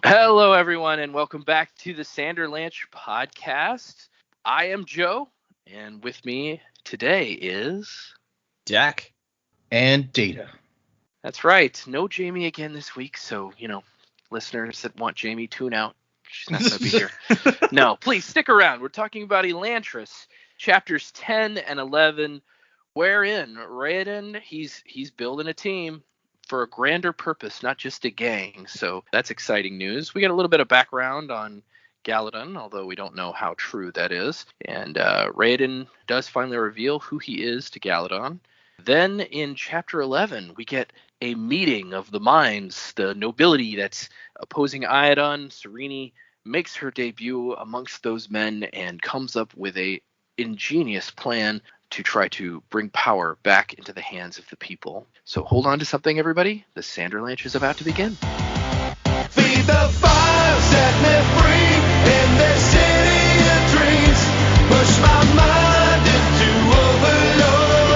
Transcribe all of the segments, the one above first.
Hello, everyone, and welcome back to the Sanderlanche podcast. I am Joe, and with me today is. Jack. And Data. That's right, no Jamie again this week, so, listeners that want Jamie, tune out. She's not going to be here. No, please stick around. We're talking about Elantris, chapters 10 and 11, wherein Raoden, he's building a team for a grander purpose, not just a gang. So that's exciting news. We get a little bit of background on Galladon, although we don't know how true that is. And Raoden does finally reveal who he is to Galladon. Then in chapter 11, we get a meeting of the minds, the nobility that's opposing Iadon. Sarene makes her debut amongst those men and comes up with a ingenious plan to try to bring power back into the hands of the people. So hold on to something, everybody. The Sanderlanche is about to begin. Feed the fire, set me free in this city of dreams. Push my mind into overload.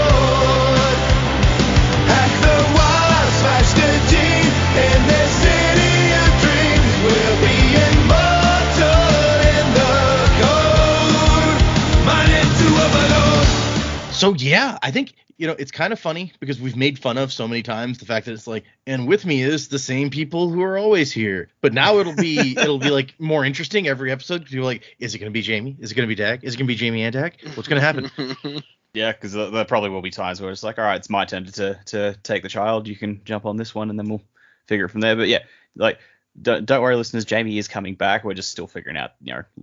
Hack the wires, smash the gene in this city of dreams. We'll be immortal in the code. Mind into overload. So yeah, I think it's kind of funny because we've made fun of so many times the fact that it's like, and with me is the same people who are always here. But now it'll be like more interesting every episode. You're like, is it going to be Jamie? Is it going to be Dak? Is it going to be Jamie and Dak? What's going to happen? Yeah, because there probably will be times where it's like, all right, it's my turn to take the child. You can jump on this one, and then we'll figure it from there. But yeah, like don't worry, listeners. Jamie is coming back. We're just still figuring out,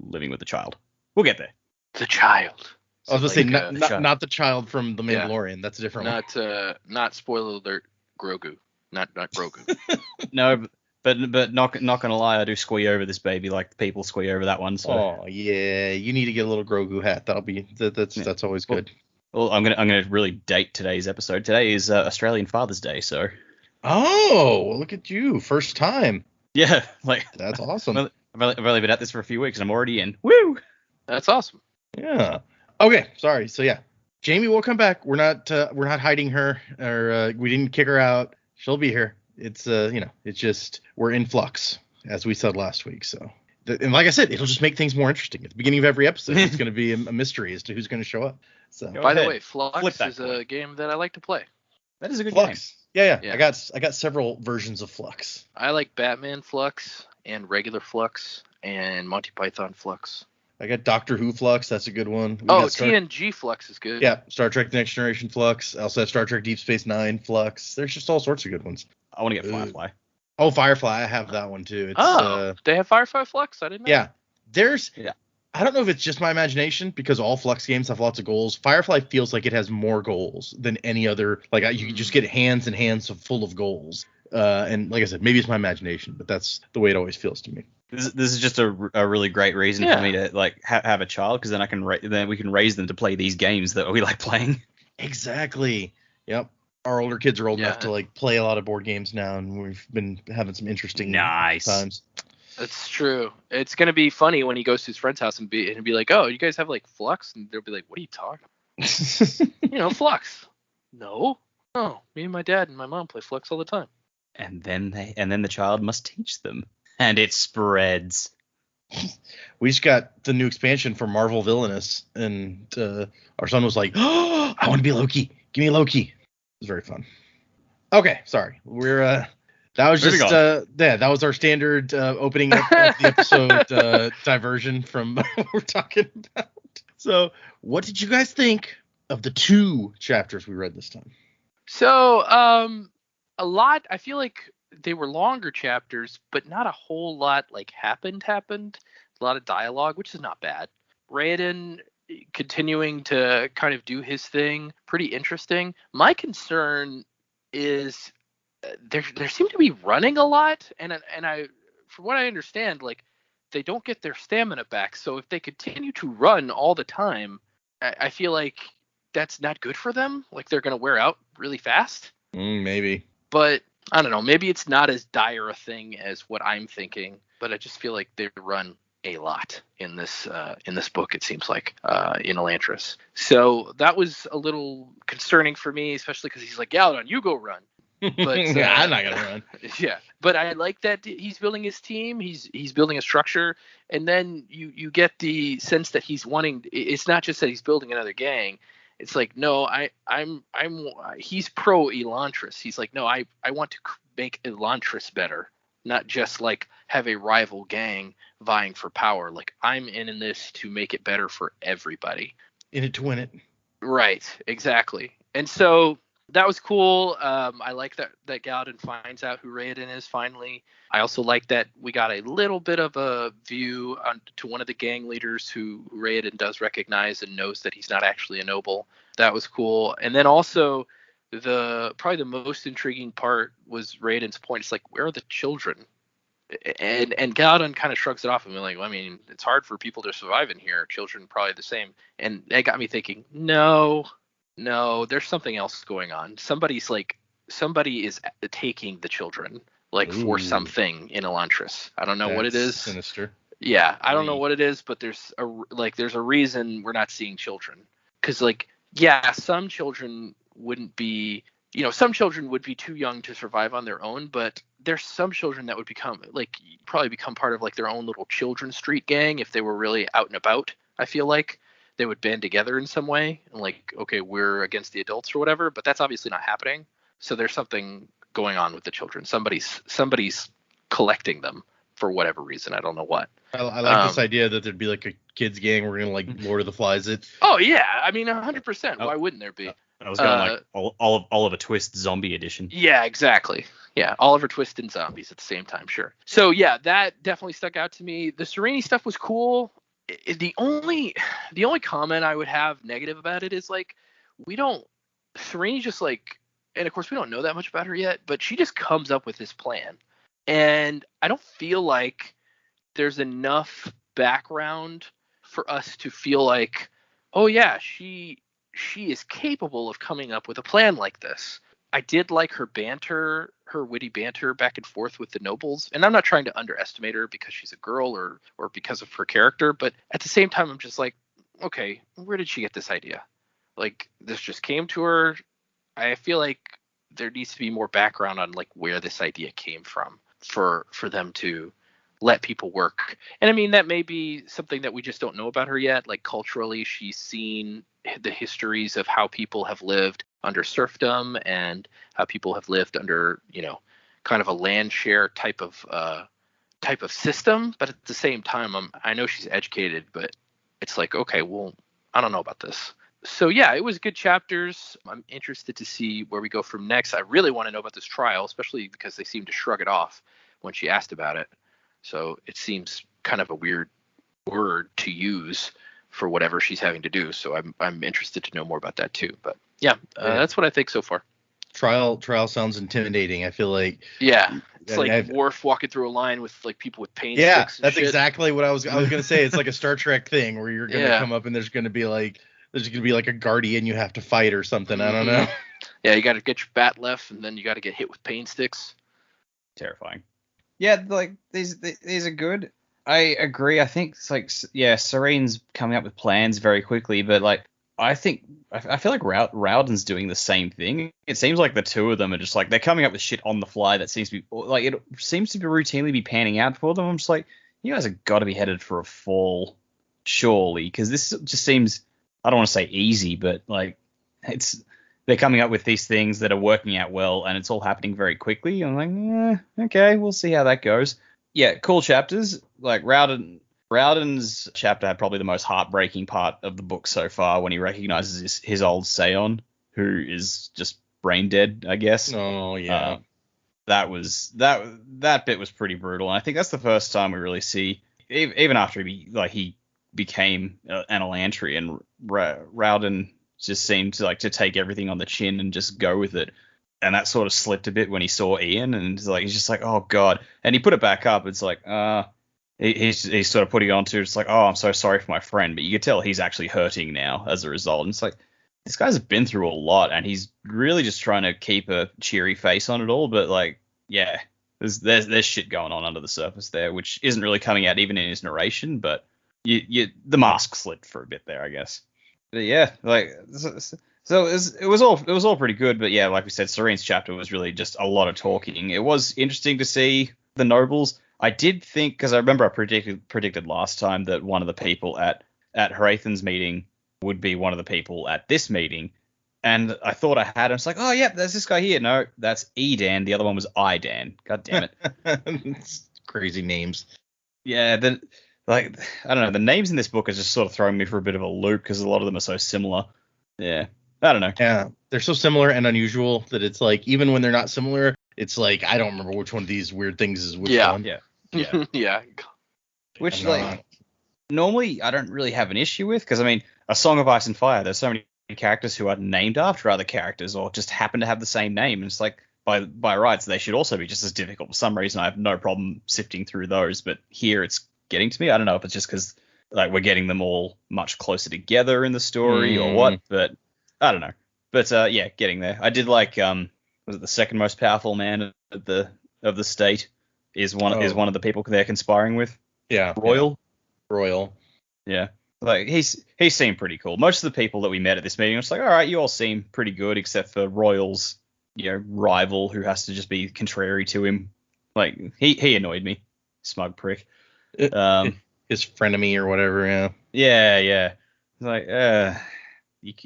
living with the child. We'll get there. The child. I was going to say not the child from the Mandalorian. Yeah. That's a different one. Not spoiler alert. Grogu. Not Grogu. No, but not gonna lie, I do squee over this baby like people squee over that one. So. Oh yeah, you need to get a little Grogu hat. That's always good. Well, I'm gonna really date today's episode. Today is Australian Father's Day, so. Oh, look at you, first time. Yeah, like that's awesome. I've only been at this for a few weeks, and I'm already in. Woo! That's awesome. Yeah. Okay, sorry. So yeah, Jamie will come back. We're not hiding her, or we didn't kick her out. She'll be here. It's it's just we're in flux, as we said last week. So, and like I said, it'll just make things more interesting. At the beginning of every episode, it's going to be a mystery as to who's going to show up. So, by the way, Flux is a game that I like to play. That is a good Flux. game. Yeah. I got several versions of Flux. I like Batman Flux and regular Flux and Monty Python Flux. I got Doctor Who Flux. That's a good one. TNG Flux is good. Yeah, Star Trek The Next Generation Flux. I also have Star Trek Deep Space Nine Flux. There's just all sorts of good ones. I want to get Firefly. Oh, Firefly. I have that one too. They have Firefly Flux? I didn't know. Yeah. I don't know if it's just my imagination because all Flux games have lots of goals. Firefly feels like it has more goals than any other. Like you can just get hands and hands full of goals. And like I said, maybe it's my imagination, but that's the way it always feels to me. This is just a really great reason for me to like have a child, because then then we can raise them to play these games that we like playing. Exactly. Yep. Our older kids are old enough to like play a lot of board games now, and we've been having some interesting times. That's true. It's gonna be funny when he goes to his friend's house and be like, "Oh, you guys have like Flux?" And they'll be like, "What are you talking about?" Flux. No. Oh, me and my dad and my mom play Flux all the time. And then the child must teach them. And it spreads. We just got the new expansion for Marvel Villainous, and our son was like, "Oh, I want to be Loki. Give me Loki." It was very fun. Okay, sorry. We're that was just that was our standard opening up of the episode diversion from what we're talking about. So, what did you guys think of the 2 chapters we read this time? So, a lot. I feel like they were longer chapters, but not a whole lot like happened. A lot of dialogue, which is not bad. Raoden continuing to kind of do his thing, pretty interesting. My concern is there seem to be running a lot, and I, from what I understand, like they don't get their stamina back. So if they continue to run all the time, I feel like that's not good for them. Like they're going to wear out really fast. Maybe. But I don't know. Maybe it's not as dire a thing as what I'm thinking. But I just feel like they run a lot in this book. It seems like in Elantris. So that was a little concerning for me, especially because he's like, Galladon, you go run. But I'm not gonna run. yeah, but I like that he's building his team. He's building a structure, and then you get the sense that he's wanting. It's not just that he's building another gang. It's like, no, he's pro Elantris. He's like, no, I want to make Elantris better, not just like have a rival gang vying for power. Like, I'm in this to make it better for everybody. In it to win it. Right, exactly. And so that was cool. I like that Raoden finds out who Raoden is finally. I also like that we got a little bit of a view to one of the gang leaders who Raoden does recognize and knows that he's not actually a noble. That was cool. And then also probably the most intriguing part was Raoden's point. It's like, where are the children? And Raoden kind of shrugs it off and be like, well, I mean, it's hard for people to survive in here. Children probably the same. And that got me thinking, no, there's something else going on. Somebody is taking the children, like, for something in Elantris. I don't know what it is. Sinister. Yeah, I don't know what it is, but there's a reason we're not seeing children. Because, like, yeah, some children wouldn't be, some children would be too young to survive on their own, but there's some children that would probably become part of, like, their own little children's street gang if they were really out and about. I feel like they would band together in some way and, like, okay, we're against the adults or whatever, but that's obviously not happening. So there's something going on with the children. Somebody's collecting them for whatever reason. I don't know what. I like this idea that there'd be like a kids gang. We're gonna, like, Lord of the Flies it. Oh yeah, I mean 100%. Why wouldn't there be? I was going like Oliver Twist zombie edition. Yeah, exactly. Yeah, Oliver Twist and zombies at the same time, sure. So yeah, that definitely stuck out to me. The Sarene stuff was cool. The only comment I would have negative about it is, like, Sarene just, like, and of course we don't know that much about her yet, but she just comes up with this plan. And I don't feel like there's enough background for us to feel like, oh yeah, she is capable of coming up with a plan like this. I did like her banter, her witty banter back and forth with the nobles. And I'm not trying to underestimate her because she's a girl or because of her character. But at the same time, I'm just like, okay, where did she get this idea? Like, this just came to her. I feel like there needs to be more background on, like, where this idea came from for them to let people work. And I mean, that may be something that we just don't know about her yet. Like, culturally, she's seen the histories of how people have lived under serfdom and how people have lived under, kind of a land share type of system. But at the same time, I know she's educated, but it's like, okay, well, I don't know about this. So yeah, it was good chapters. I'm interested to see where we go from next. I really want to know about this trial, especially because they seem to shrug it off when she asked about it. So it seems kind of a weird word to use for whatever she's having to do. So I'm interested to know more about that too. But yeah, that's what I think so far. Trial sounds intimidating. I feel like. Yeah, it's like Worf walking through a line with, like, people with paint yeah, sticks. That's exactly what I was gonna say. It's like a Star Trek thing where you're gonna come up and there's gonna be like a guardian you have to fight or something. I don't know. Yeah, you got to get your bat left, and then you got to get hit with paint sticks. Terrifying. Yeah, like, these are good. I agree. I think it's like, yeah, Sarene's coming up with plans very quickly, but, like, I feel like Raoden's doing the same thing. It seems like the two of them are just, like, they're coming up with shit on the fly that seems to be, like, it seems to be routinely be panning out for them. I'm just like, you guys have got to be headed for a fall, surely, because this just seems, I don't want to say easy, but, like, they're coming up with these things that are working out well, and it's all happening very quickly. I'm like, okay, we'll see how that goes. Yeah, cool chapters. Like, Raoden's chapter had probably the most heartbreaking part of the book so far when he recognizes his old Seon, who is just brain dead, I guess. Oh, yeah. That bit was pretty brutal, and I think that's the first time we really see, even after he became an Elantri, and Raoden just seemed to, like, to take everything on the chin and just go with it. And that sort of slipped a bit when he saw Ian, and he's just like, oh god. And he put it back up. It's like, he's sort of putting it on to, it's like, oh, I'm so sorry for my friend. But you could tell he's actually hurting now as a result. And it's like, this guy's been through a lot, and he's really just trying to keep a cheery face on it all. But, like, yeah, there's shit going on under the surface there, which isn't really coming out even in his narration. But the mask slipped for a bit there, I guess. But yeah, like, So it was all pretty good, but yeah, like we said, Sarene's chapter was really just a lot of talking. It was interesting to see the nobles. I did think, because I remember I predicted last time that one of the people at Hrathen's meeting would be one of the people at this meeting, and I thought I had him. It's like, oh yeah, there's this guy here. No, that's Edan. The other one was Idan. God damn it. Crazy names. Yeah, I don't know. The names in this book are just sort of throwing me for a bit of a loop because a lot of them are so similar. Yeah. I don't know. Yeah, they're so similar and unusual that it's like, even when they're not similar, it's like, I don't remember which one of these weird things is which one. Yeah. Yeah. Which, like, normally I don't really have an issue with, because, I mean, A Song of Ice and Fire, there's so many characters who are named after other characters or just happen to have the same name. And it's like, by rights, they should also be just as difficult. For some reason, I have no problem sifting through those, but here it's getting to me. I don't know if it's just because, like, we're getting them all much closer together in the story or what, but I don't know. But yeah, getting there. I did like was it the second most powerful man of the state is one of the people they're conspiring with. Yeah. Royal. Yeah. Like he seemed pretty cool. Most of the people that we met at this meeting, it's like, all right, you all seem pretty good, except for Royal's, rival who has to just be contrary to him. Like he annoyed me, smug prick. His frenemy or whatever. Yeah. Yeah. It's like,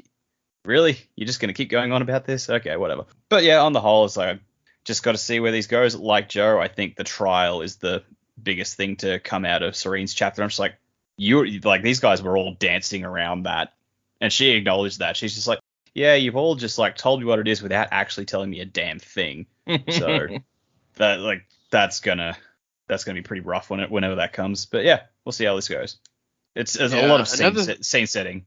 really? You're just going to keep going on about this? Okay, whatever. But yeah, on the whole, it's like, I've just got to see where these goes. Like Joe, I think the trial is the biggest thing to come out of Sarene's chapter. I'm just like, these guys were all dancing around that. And she acknowledged that. She's just like, yeah, you've all just like told me what it is without actually telling me a damn thing. So that's gonna be pretty rough whenever that comes. But yeah, we'll see how this goes. There's a lot of scene setting.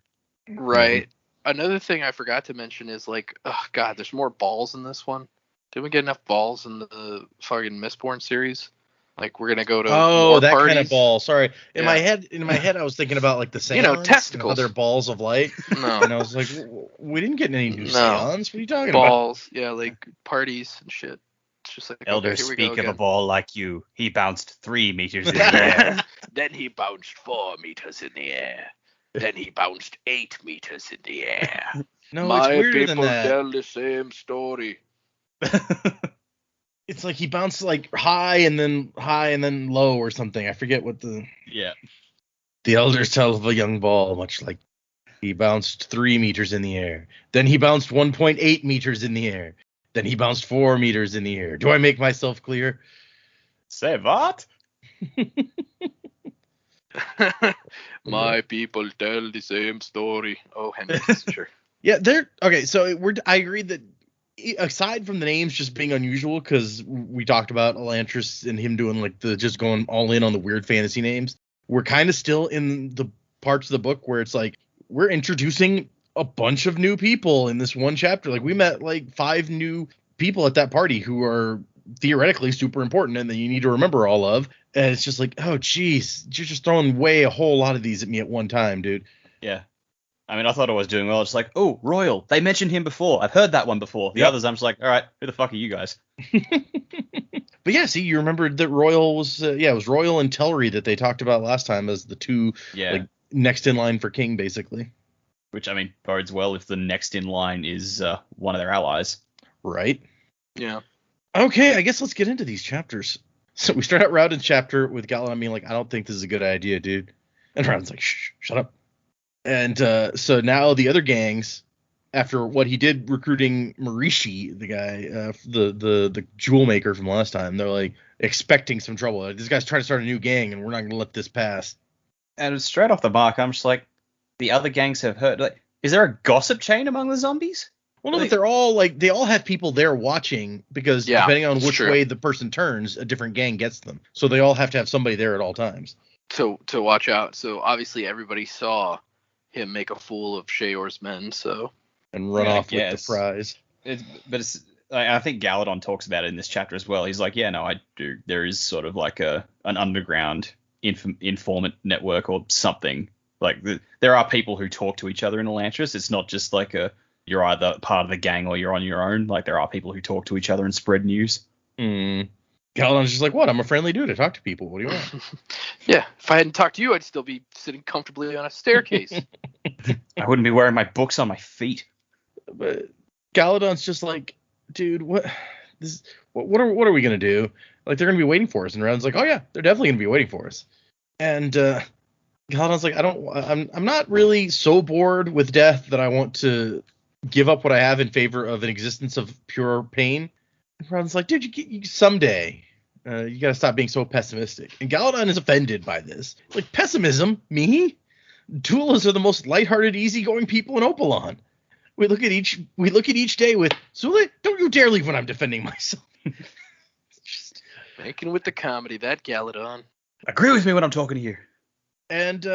Right. Another thing I forgot to mention is, like, oh god, there's more balls in this one. Didn't we get enough balls in the fucking Mistborn series? Like, we're gonna go to more that parties. kind of ball. Sorry, in my head, I was thinking about like the seance, testicles, other balls of light. No, and I was like, we didn't get any new seance. What are you talking balls? Yeah, like parties and shit. It's just like, elders speak of a ball like you. He bounced 3 meters in the air. Then he bounced 4 meters in the air. Then he bounced 8 meters in the air. No, my it's weirder people than that. tell the same story. It's like he bounced like high and then low or something. I forget what the elders tell of a young ball, much like he bounced 3 meters in the air. Then he bounced 1.8 meters in the air. Then he bounced 4 meters in the air. Do I make myself clear? Say what? My people tell the same story. Oh, Henry, sure. Yeah, okay. So I agree that aside from the names just being unusual, because we talked about Elantris and him doing like just going all in on the weird fantasy names, we're kind of still in the parts of the book where it's like we're introducing a bunch of new people in this one chapter. Like we met like 5 new people at that party who are theoretically super important and that you need to remember all of. And it's just like, oh, geez, you're just throwing a whole lot of these at me at one time, dude. Yeah. I mean, I thought I was doing well. It's like, oh, Royal. They mentioned him before. I've heard that one before. The others, I'm just like, all right, who the fuck are you guys? But yeah, see, you remembered that Royal was, it was Royal and Tellery that they talked about last time as the 2 like next in line for king, basically. Which, I mean, bodes well if the next in line is one of their allies. Right. Yeah. Okay, I guess let's get into these chapters. So we start out Raoden's chapter with Galadon being like, I don't think this is a good idea, dude. And Raoden's like, shh, shut up. And so now the other gangs, after what he did recruiting Marishi, the guy, the jewel maker from last time, they're like expecting some trouble. Like, this guy's trying to start a new gang, and we're not going to let this pass. And straight off the mark, I'm just like, the other gangs have heard. Like, is there a gossip chain among the zombies? Well, no, but they're all like, they all have people there watching because depending on which way the person turns, a different gang gets them. So they all have to have somebody there at all times. To watch out. So obviously everybody saw him make a fool of Sheor's men, so. And run off with the prize. I think Galadon talks about it in this chapter as well. He's like, yeah, no, I do. There is sort of like an underground informant network or something. Like there are people who talk to each other in Elantris. It's not just like you're either part of the gang or you're on your own. Like there are people who talk to each other and spread news. Galadon's just like, what? I'm a friendly dude. I talk to people. What do you want? Yeah, if I hadn't talked to you, I'd still be sitting comfortably on a staircase. I wouldn't be wearing my books on my feet. But Galadon's just like, dude, what are we gonna do? Like, they're gonna be waiting for us. And Raoden's like, oh yeah, they're definitely gonna be waiting for us. And Galadon's like, I'm not really so bored with death that I want to give up what I have in favor of an existence of pure pain. And Raoden's like, dude, you someday. You gotta stop being so pessimistic. And Galadon is offended by this. Like, pessimism? Me? Duelists are the most lighthearted, easygoing people in Opalon. We look at each day with, Zule, don't you dare leave when I'm defending myself. Just making with the comedy, that Galadon. Agree with me when I'm talking here. And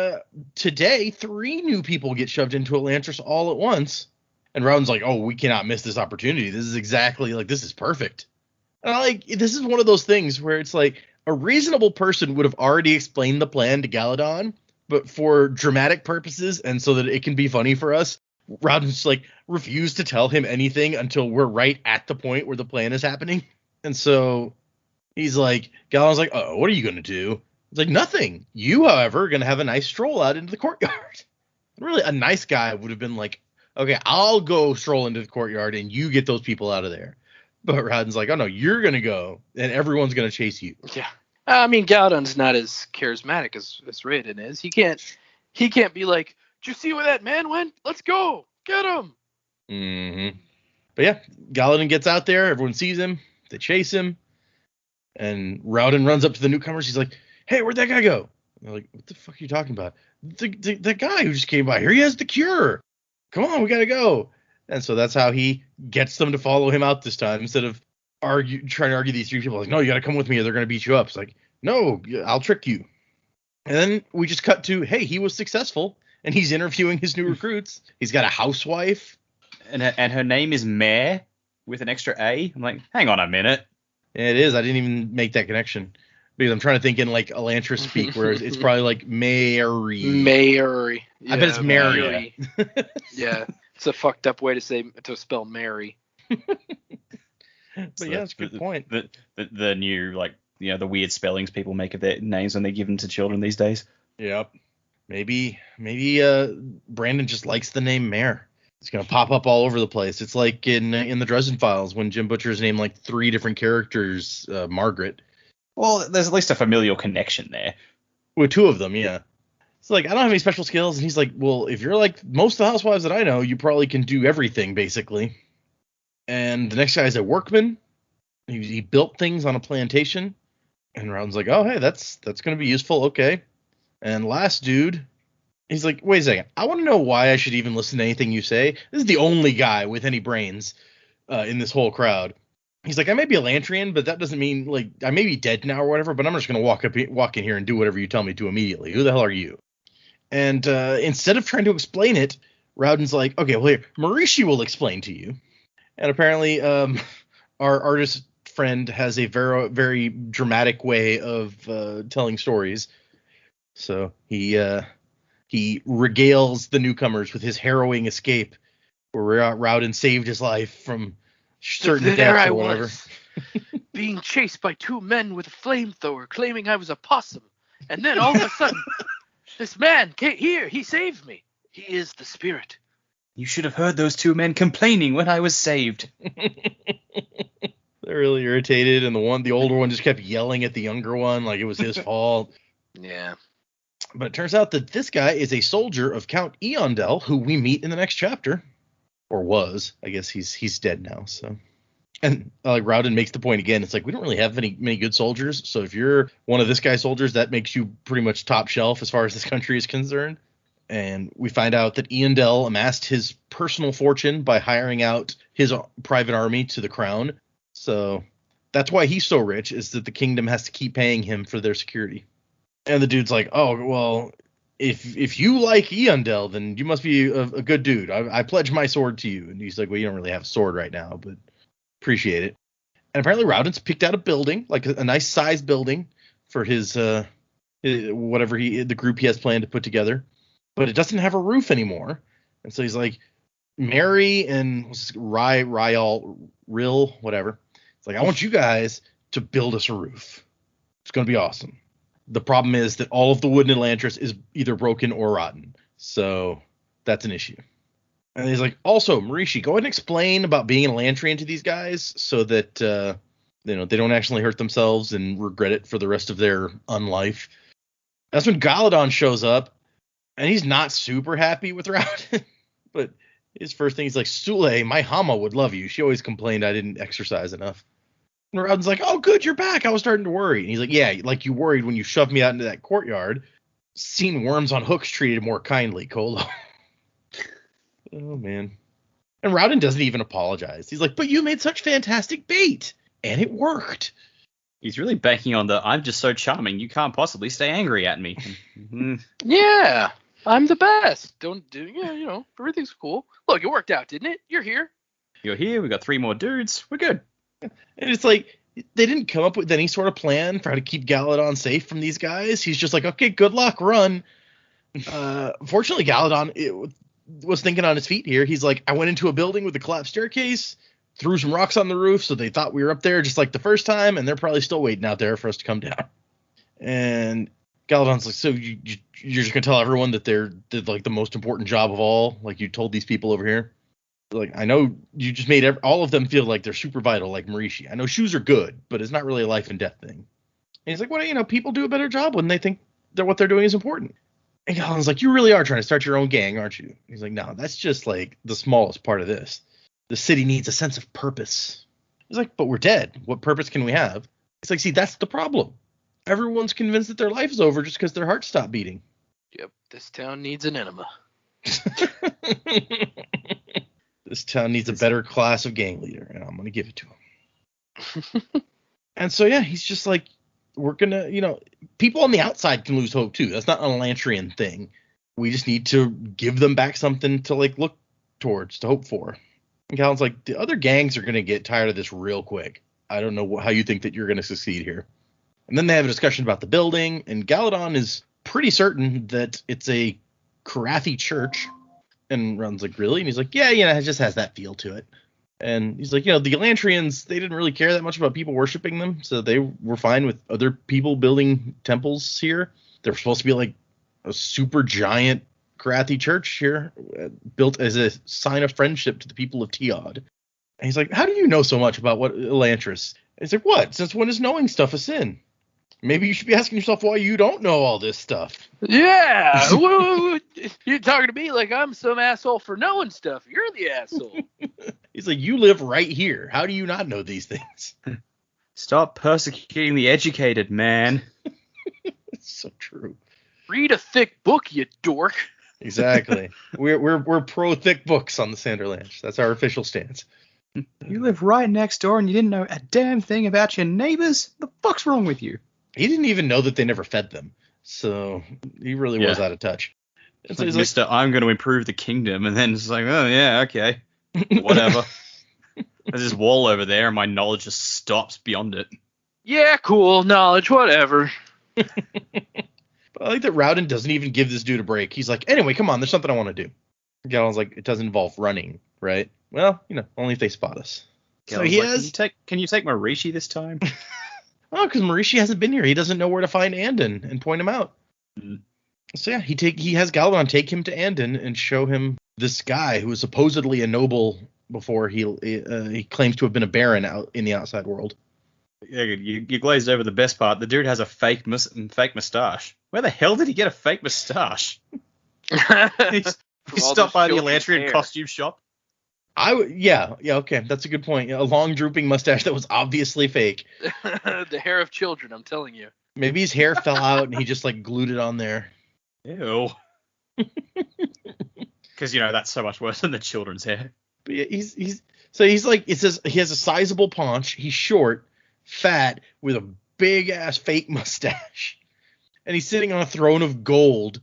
today, 3 new people get shoved into Elantris all at once. And Raoden's like, oh, we cannot miss this opportunity. This is exactly, like, this is perfect. And this is one of those things where it's like a reasonable person would have already explained the plan to Galadon, but for dramatic purposes and so that it can be funny for us, Raoden's like refused to tell him anything until we're right at the point where the plan is happening. And so he's like, Galadon's like, oh, what are you going to do? It's like, nothing. You, however, are going to have a nice stroll out into the courtyard. Really, a nice guy would have been like, okay, I'll go stroll into the courtyard and you get those people out of there. But Raoden's like, oh no, you're going to go and everyone's going to chase you. Yeah. I mean, Galadon's not as charismatic as Raoden is. He can't be like, did you see where that man went? Let's go. Get him. Mm-hmm. But yeah, Galadon gets out there. Everyone sees him. They chase him. And Raoden runs up to the newcomers. He's like, hey, where'd that guy go? And they're like, what the fuck are you talking about? The guy who just came by here, he has the cure. Come on, we got to go. And so that's how he gets them to follow him out this time instead of trying to argue these 3 people. Like, no, you got to come with me or they're going to beat you up. It's like, no, I'll trick you. And then we just cut to, hey, he was successful and he's interviewing his new recruits. He's got a housewife. And her name is Mare with an extra A. I'm like, hang on a minute. Yeah, it is. I didn't even make that connection because I'm trying to think in like Elantris speak, where it's probably like Mary. Yeah, I bet it's Mary. Yeah, it's a fucked up way to spell Mary. But So yeah, that's a good point. The new, like, the weird spellings people make of their names when they give them to children these days. Yep. Maybe Brandon just likes the name Mare. It's gonna pop up all over the place. It's like in the Dresden Files when Jim Butcher's named like 3 different characters Margaret. Well, there's at least a familial connection there. With 2 of them, yeah. It's like, I don't have any special skills, and he's like, well, if you're like most of the housewives that I know, you probably can do everything basically. And the next guy is a workman. He built things on a plantation. And Raoden's like, oh, hey, that's gonna be useful, okay. And last dude, he's like, wait a second, I want to know why I should even listen to anything you say. This is the only guy with any brains in this whole crowd. He's like, I may be a Lantrian, but that doesn't mean, like, I may be dead now or whatever, but I'm just going to walk in here and do whatever you tell me to immediately. Who the hell are you? And instead of trying to explain it, Raoden's like, okay, well, here, Marishi will explain to you. And apparently our artist friend has a very, very dramatic way of telling stories. So he regales the newcomers with his harrowing escape where Raoden saved his life from certain deaths or whatever. Being chased by 2 men with a flamethrower claiming I was a possum. And then all of a sudden, this man came here. He saved me. He is the spirit. You should have heard those 2 men complaining when I was saved. They're really irritated, and the older one just kept yelling at the younger one like it was his fault. Yeah. But it turns out that this guy is a soldier of Count Eondel, who we meet in the next chapter. Or was. I guess he's dead now, so. And like Raoden makes the point again, it's like we don't really have many good soldiers, so if you're one of this guy's soldiers, that makes you pretty much top shelf as far as this country is concerned. And we find out that Eondel amassed his personal fortune by hiring out his private army to the crown. So that's why he's so rich, is that the kingdom has to keep paying him for their security. And the dude's like, oh, well, if you like Eondel, then you must be a good dude. I pledge my sword to you. And he's like, well, you don't really have a sword right now, but appreciate it. And apparently Raoden's picked out a building, like a nice sized building for his whatever the group he has planned to put together. But it doesn't have a roof anymore. And so he's like, Mary and Rill, whatever. It's like, I want you guys to build us a roof. It's going to be awesome. The problem is that all of the wood in Elantris is either broken or rotten. So that's an issue. And he's like, also, Marishi, go ahead and explain about being an Elantrian to these guys so that they don't actually hurt themselves and regret it for the rest of their unlife. That's when Galadon shows up, and he's not super happy with Raoden. But his first thing, he's like, Sule, my Hama would love you. She always complained I didn't exercise enough. And Raoden's like, oh, good, you're back. I was starting to worry. And he's like, yeah, like you worried when you shoved me out into that courtyard. Seen worms on hooks treated more kindly, Kolo. Oh, man. And Raoden doesn't even apologize. He's like, but you made such fantastic bait. And it worked. He's really banking on the, I'm just so charming, you can't possibly stay angry at me. Yeah, I'm the best. Everything's cool. Look, it worked out, didn't it? You're here. You're here, we got 3 more dudes, we're good. And it's like, they didn't come up with any sort of plan for how to keep Galadon safe from these guys. He's just like, okay, good luck, run. Fortunately, Galadon was thinking on his feet here. He's like, I went into a building with a collapsed staircase, threw some rocks on the roof, so they thought we were up there just like the first time, and they're probably still waiting out there for us to come down. And Galadon's like, so you're just gonna tell everyone that they're like the most important job of all, like you told these people over here? Like, I know you just made all of them feel like they're super vital, like Marishi. I know shoes are good, but it's not really a life and death thing. And he's like, well, people do a better job when they think that what they're doing is important. And Galadon's like, you really are trying to start your own gang, aren't you? He's like, no, that's just like the smallest part of this. The city needs a sense of purpose. He's like, but we're dead. What purpose can we have? He's like, see, that's the problem. Everyone's convinced that their life is over just because their heart stopped beating. Yep, this town needs an enema. This town needs a better class of gang leader, and I'm going to give it to him. And so, yeah, he's just like, we're going to, people on the outside can lose hope, too. That's not an Elantrian thing. We just need to give them back something to, like, look towards, to hope for. And Galadon's like, the other gangs are going to get tired of this real quick. I don't know how you think that you're going to succeed here. And then they have a discussion about the building, and Galadon is pretty certain that it's a Karathi church. And Raoden's like, really? And he's like, yeah, it just has that feel to it. And he's like, the Elantrians, they didn't really care that much about people worshiping them, so they were fine with other people building temples here. They're supposed to be like a super giant Karathi church here, built as a sign of friendship to the people of Teod. And he's like, how do you know so much about what Elantris? And he's like, what? Since when is knowing stuff a sin? Maybe you should be asking yourself why you don't know all this stuff. Yeah, you're talking to me like I'm some asshole for knowing stuff. You're the asshole. He's like, you live right here. How do you not know these things? Stop persecuting the educated, man. It's so true. Read a thick book, you dork. Exactly. We're pro thick books on the Sanderlanche. That's our official stance. You live right next door and you didn't know a damn thing about your neighbors? The fuck's wrong with you? He didn't even know that they never fed them. So he really was out of touch. It's like, Mr. I'm going to improve the kingdom. And then it's like, oh, yeah, okay. Whatever. There's this wall over there and my knowledge just stops beyond it. Yeah, cool. Knowledge, whatever. But I like that Raoden doesn't even give this dude a break. He's like, anyway, come on, there's something I want to do. Galen's like, it doesn't involve running, right? Well, only if they spot us. So he has. Can you take Marishi this time? Oh, because Marishi hasn't been here. He doesn't know where to find Andon and point him out. Mm. So yeah, he has Galadon take him to Andon and show him this guy who was supposedly a noble before he claims to have been a baron out in the outside world. Yeah, you glazed over the best part. The dude has a fake mustache. Where the hell did he get a fake mustache? He stopped by the Elantrian costume shop. Yeah, okay, that's a good point. A long drooping mustache that was obviously fake. The hair of children, I'm telling you. Maybe his hair fell out and he just like glued it on there. Ew. Because that's so much worse than the children's hair. But yeah, he's like, it says he has a sizable paunch. He's short, fat, with a big ass fake mustache, and he's sitting on a throne of gold,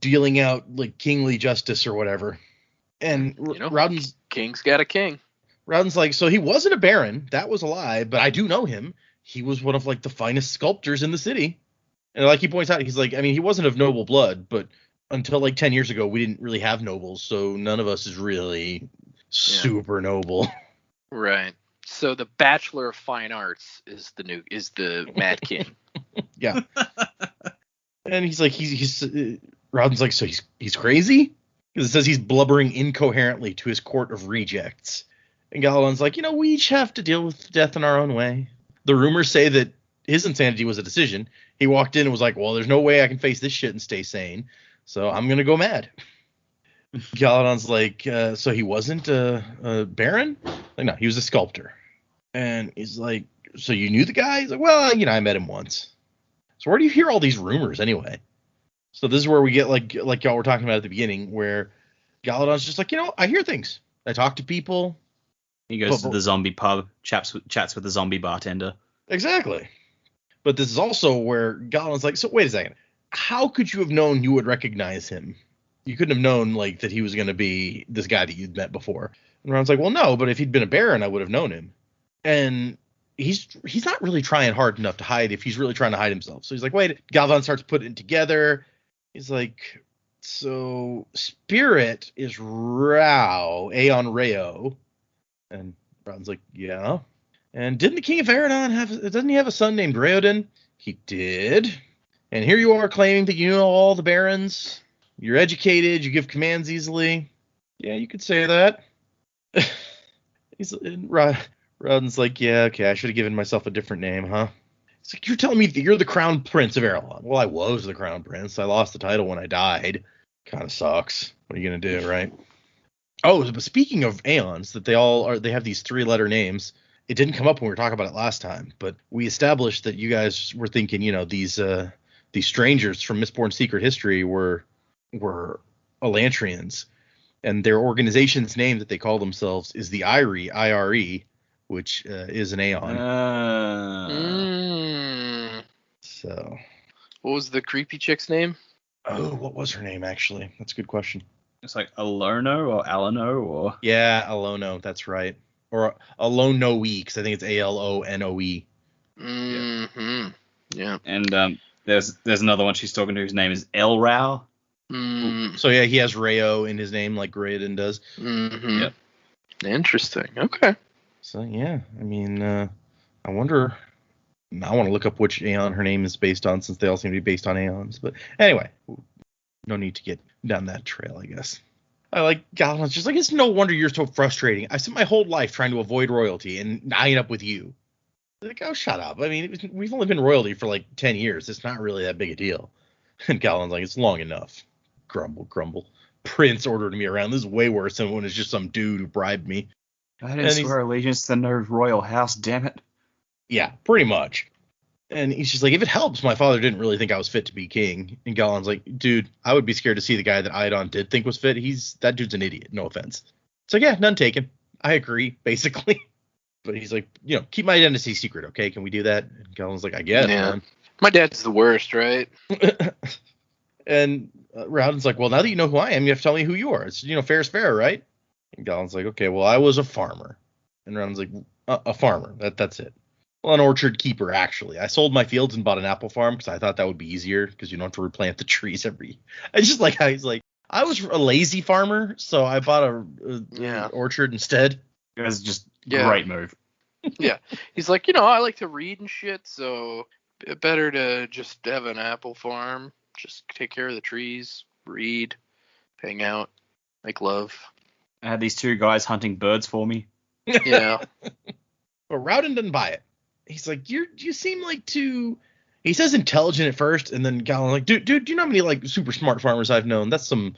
dealing out like kingly justice or whatever. And Raoden's king's got a king. Raoden's like, so he wasn't a baron. That was a lie, but I do know him. He was one of like the finest sculptors in the city. And like he points out, he's like, I mean, he wasn't of noble blood, but until like 10 years ago, we didn't really have nobles, so none of us is really super noble. Right. So the Bachelor of Fine Arts is the Mad King. Yeah. And he's like, Raoden's like, so he's crazy? Because it says he's blubbering incoherently to his court of rejects. And Galadon's like, we each have to deal with death in our own way. The rumors say that his insanity was a decision. He walked in and was like, well, there's no way I can face this shit and stay sane, so I'm going to go mad. Galadon's like, so he wasn't a baron? Like, no, he was a sculptor. And he's like, so you knew the guy? He's like, well, I met him once. So where do you hear all these rumors anyway? So this is where we get like y'all were talking about at the beginning, where Galadon's just like, I hear things. I talk to people. He goes to the zombie pub, chats with the zombie bartender. Exactly. But this is also where Galadon's like, so wait a second. How could you have known you would recognize him? You couldn't have known like that he was going to be this guy that you'd met before. And Ron's like, well, no, but if he'd been a baron, I would have known him. And he's not really trying hard enough to hide if he's really trying to hide himself. So he's like, wait. Galadon starts putting it together. He's like, so Spirit is Aeon Rao. And Ron's like, yeah. And didn't the king of Arelon doesn't he have a son named Raoden? He did. And here you are claiming that you know all the barons. You're educated. You give commands easily. Yeah, you could say that. Raoden's like, yeah, okay, I should have given myself a different name, huh? It's like, you're telling me that you're the crown prince of Arelon. Well, I was the crown prince. I lost the title when I died. Kind of sucks. What are you going to do, right? Oh, but speaking of aeons, that they have these 3-letter names. It didn't come up when we were talking about it last time, but we established that you guys were thinking, these strangers from Mistborn Secret History were Elantrians, and their organization's name that they call themselves is the IRE, IRE, which is an aeon. So, what was the creepy chick's name? Oh, what was her name actually? That's a good question. It's like Alono or Alano or yeah, Alono. That's right. Or Alonoe, because I think it's Alonoe. Mm-hmm. Yeah. And there's another one she's talking to whose name is Elrau. So yeah, he has Rayo in his name like Raoden does. Mm-hmm. Yep. Interesting. Okay. So yeah, I mean, I wonder. I want to look up which Aeon her name is based on, since they all seem to be based on Aeons. But anyway, no need to get down that trail, I guess. I like Galadon's just like, it's no wonder you're so frustrating. I spent my whole life trying to avoid royalty, and I end up with you. Like, oh, shut up. I mean, we've only been royalty for like 10 years. It's not really that big a deal. And Galadon's like, it's long enough. Grumble, grumble. Prince ordered me around. This is way worse than when it's just some dude who bribed me. I didn't swear allegiance to no royal house, damn it. Yeah, pretty much. And he's just like, if it helps, my father didn't really think I was fit to be king. And Galen's like, dude, I would be scared to see the guy that Iadon did think was fit. That dude's an idiot. No offense. It's like, yeah, none taken. I agree, basically. But he's like, keep my identity secret, okay? Can we do that? And Galen's like, I guess, man. My dad's the worst, right? And Raoden's like, well, now that you know who I am, you have to tell me who you are. It's, fair is fair, right? And Galen's like, okay, well, I was a farmer. And Raoden's like, a farmer. That's it. Well, an orchard keeper, actually. I sold my fields and bought an apple farm because I thought that would be easier because you don't have to replant the trees every. I just like how he's like, I was a lazy farmer, so I bought a orchard instead. It was just great move. Yeah, he's like, I like to read and shit, so better to just have an apple farm, just take care of the trees, read, hang out, make love. I had these 2 guys hunting birds for me. Yeah. But Raoden doesn't buy it. He's like, you seem like too. He says intelligent at first, and then Galen's like, dude, do you know how many like super smart farmers I've known? That's some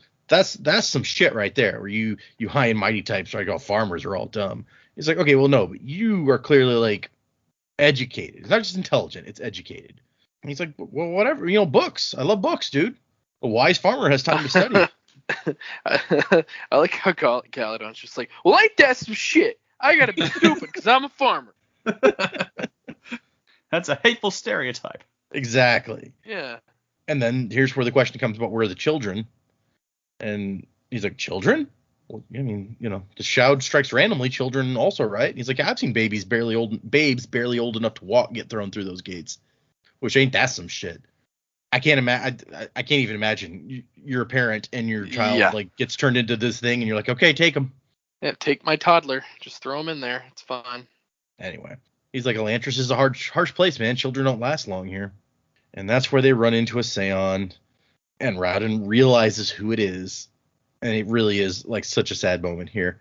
shit right there. Where you high and mighty types like, oh, farmers are all dumb. He's like, okay, well, no, but you are clearly like educated. It's not just intelligent; it's educated. And he's like, well, whatever, books. I love books, dude. A wise farmer has time to study. I like how Galadon's just like, well, ain't that some shit? I gotta be stupid because I'm a farmer. That's a hateful stereotype. Exactly. Yeah. And then here's where the question comes about where are the children? And he's like, children? Well, I mean, the Shroud strikes randomly, children also, right? And he's like, I've seen babes barely old enough to walk get thrown through those gates. Which ain't that some shit. I can't even imagine you're a parent and your child like gets turned into this thing and you're like, okay, take him. Yeah, take my toddler. Just throw him in there. It's fine. Anyway, he's like, Elantris is a harsh place, man. Children don't last long here. And that's where they run into a Seon, and Raoden realizes who it is. And it really is like such a sad moment here,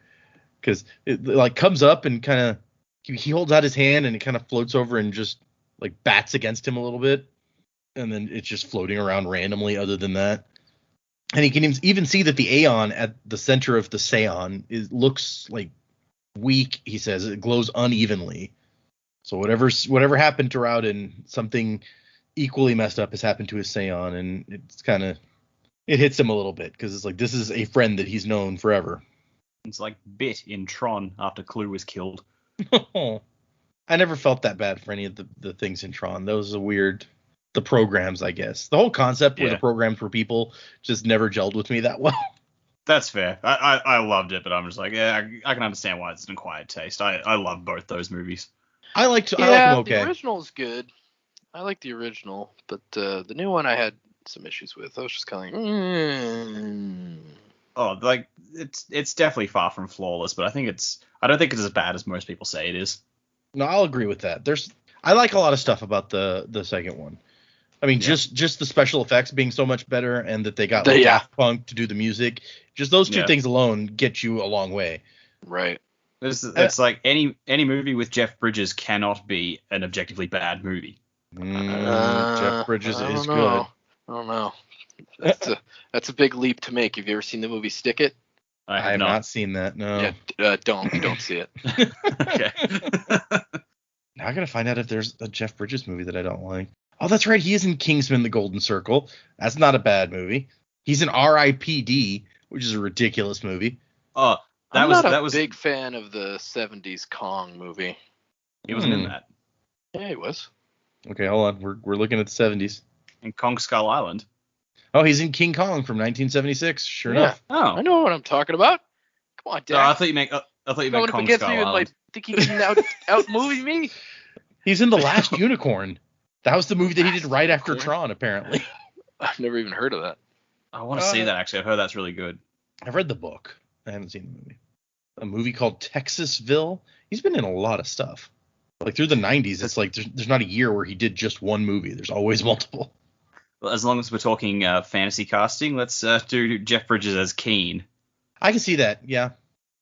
because it like comes up and kind of he holds out his hand and it kind of floats over and just like bats against him a little bit, and then it's just floating around randomly. Other than that, and he can even see that the Aeon at the center of the Seon looks like weak. He says it glows unevenly. So whatever happened to Raoden, something equally messed up has happened to his Seon, and it hits him a little bit, because it's like this is a friend that he's known forever. It's like Bit in Tron after Clue was killed. I never felt that bad for any of the things in Tron. Those are weird. The programs, I guess. The whole concept where the programs were people just never gelled with me that well. That's fair. I loved it, but I'm just like, yeah, I can understand why it's an acquired taste. I love both those movies. I like them okay. The original's good. I like the original, but the new one I had some issues with. I was just kind of like, Oh, like it's definitely far from flawless, but I don't think it's as bad as most people say it is. No, I'll agree with that. I like a lot of stuff about the second one. I mean, just the special effects being so much better, and that they got Daft Punk to do the music. Just those two things alone get you a long way. Right. It's like any movie with Jeff Bridges cannot be an objectively bad movie. Jeff Bridges is good. I don't know. That's a big leap to make. Have you ever seen the movie Stick It? I have not seen that. No. Yeah, don't see it. Okay. Now I gotta find out if there's a Jeff Bridges movie that I don't like. Oh, that's right. He is in Kingsman: The Golden Circle. That's not a bad movie. He's in R.I.P.D., which is a ridiculous movie. Oh, I'm not a big fan of the 70s Kong movie. He wasn't in that. Yeah, he was. Okay, hold on. We're looking at the 70s. In Kong Skull Island. Oh, he's in King Kong from 1976. Sure enough. Oh, I know what I'm talking about. Come on, Dad. I thought you meant Kong Skull Island. Think he can out movie me? He's in The Last Unicorn. That was the movie that he did right after Tron, apparently. I've never even heard of that. I want to see that, actually. I've heard that's really good. I've read the book. I haven't seen the movie. A movie called Texasville. He's been in a lot of stuff. Like through the 90s, it's like there's not a year where he did just one movie. There's always multiple. Well, as long as we're talking fantasy casting, let's do Jeff Bridges as Keen. I can see that, yeah.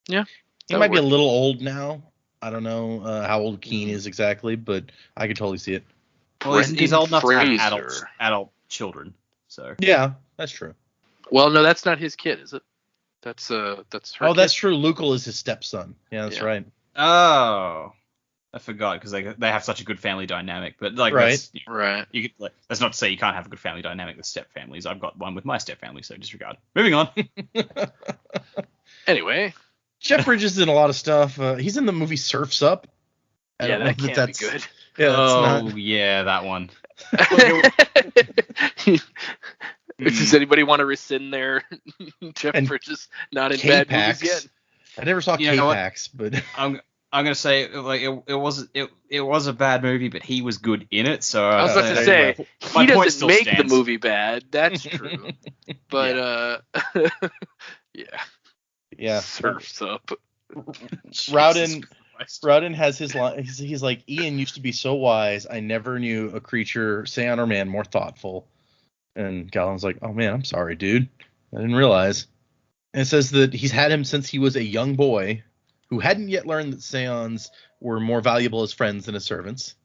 Yeah. He might be a little old now. I don't know how old Keen is exactly, but I could totally see it. Well, he's old enough to have adult children, so. Yeah, that's true. Well, no, that's not his kid, is it? That's her kid. That's true. Lucal is his stepson. Yeah, that's right. Oh, I forgot, because they have such a good family dynamic. But like, right. You could, that's not to say you can't have a good family dynamic with step families. I've got one with my step family, so disregard. Moving on. Anyway, Jeff Bridges is in a lot of stuff. He's in the movie Surf's Up. That can't be good. Yeah, yeah, that one. Does anybody want to rescind their Jeff Bridges not in bad movies yet? I never saw K-Pax, but I'm gonna say like it was a bad movie, but he was good in it. So I was about to say he doesn't make the movie bad. That's true. But yeah. Surf's Up. Raoden has his line. He's like, Ian used to be so wise. I never knew a creature, Seon or man, more thoughtful. And Galen's like, oh man, I'm sorry, dude. I didn't realize. And it says that he's had him since he was a young boy who hadn't yet learned that Seons were more valuable as friends than as servants.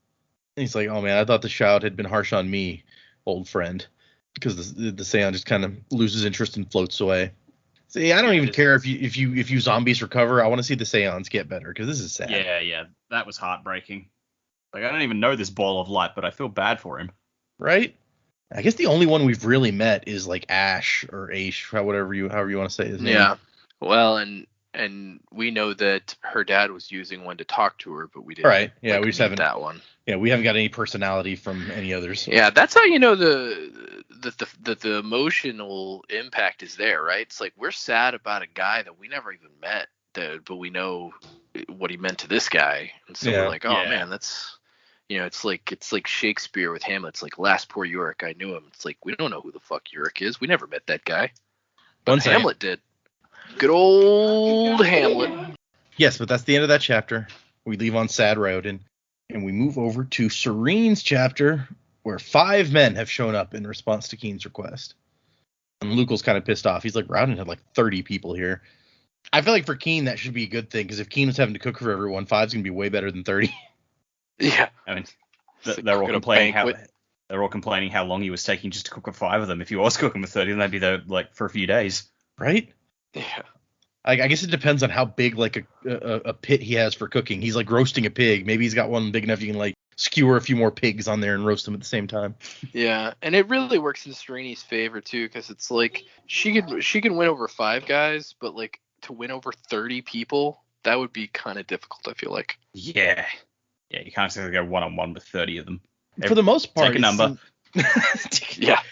And he's like, oh man, I thought the shout had been harsh on me, old friend. Because the Seon just kind of loses interest and floats away. See, I don't even care if you zombies recover. I want to see the Seons get better, because this is sad. Yeah, that was heartbreaking. Like, I don't even know this ball of light, but I feel bad for him. Right? I guess the only one we've really met is like Ash or Aish, however you want to say his name. Yeah. Well, and we know that her dad was using one to talk to her, but we didn't. Right. Yeah, we just haven't that one. Yeah, we haven't got any personality from any others. Yeah, that's how you know the emotional impact is there, right? It's like we're sad about a guy that we never even met, but we know what he meant to this guy, and so we're like, oh man, that's. It's like Shakespeare with Hamlet. It's like, last poor Yorick, I knew him. It's like, we don't know who the fuck Yorick is. We never met that guy. But Hamlet did. Good old Hamlet. Yes, but that's the end of that chapter. We leave on sad Raoden, and we move over to Sarene's chapter, where 5 men have shown up in response to Keen's request. And Luke was kind of pissed off. He's like, Raoden had like 30 people here. I feel like for Keen, that should be a good thing, because if Keen was having to cook for everyone, 5's going to be way better than 30. Yeah. I mean, It's like they're all cooking a complaining how long he was taking just to cook with 5 of them. If he was cooking with 30, then that'd be there like for a few days. Right? Yeah. I guess it depends on how big like a pit he has for cooking. He's like roasting a pig. Maybe he's got one big enough you can like skewer a few more pigs on there and roast them at the same time. Yeah, and it really works in Serene's favor too, because it's like she can win over 5 guys, but like to win over 30 people, that would be kind of difficult. I feel like. Yeah, you can't simply go 1-on-1 with 30 of them. For the most part, Take a number. Yeah.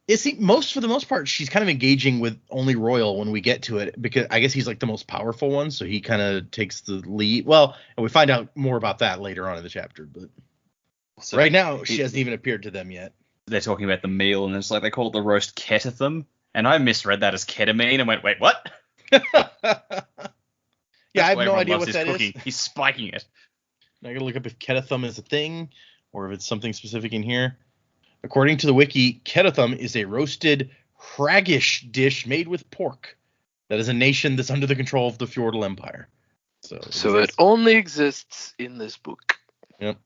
For the most part, she's kind of engaging with only Royal when we get to it, because I guess he's like the most powerful one, so he kind of takes the lead. Well, and we find out more about that later on in the chapter, but So right now she hasn't even appeared to them yet. They're talking about the meal, and it's like they call it the roast ketathum, and I misread that as ketamine and went, wait, what? Yeah, I have why no everyone idea loves what his that cooking. is. He's spiking it. I gotta look up if ketathum is a thing or if it's something specific in here. According to the wiki, ketathum is a roasted Hragish dish made with pork that is a nation that's under the control of the Fjordal Empire. So it only exists in this book. Yep.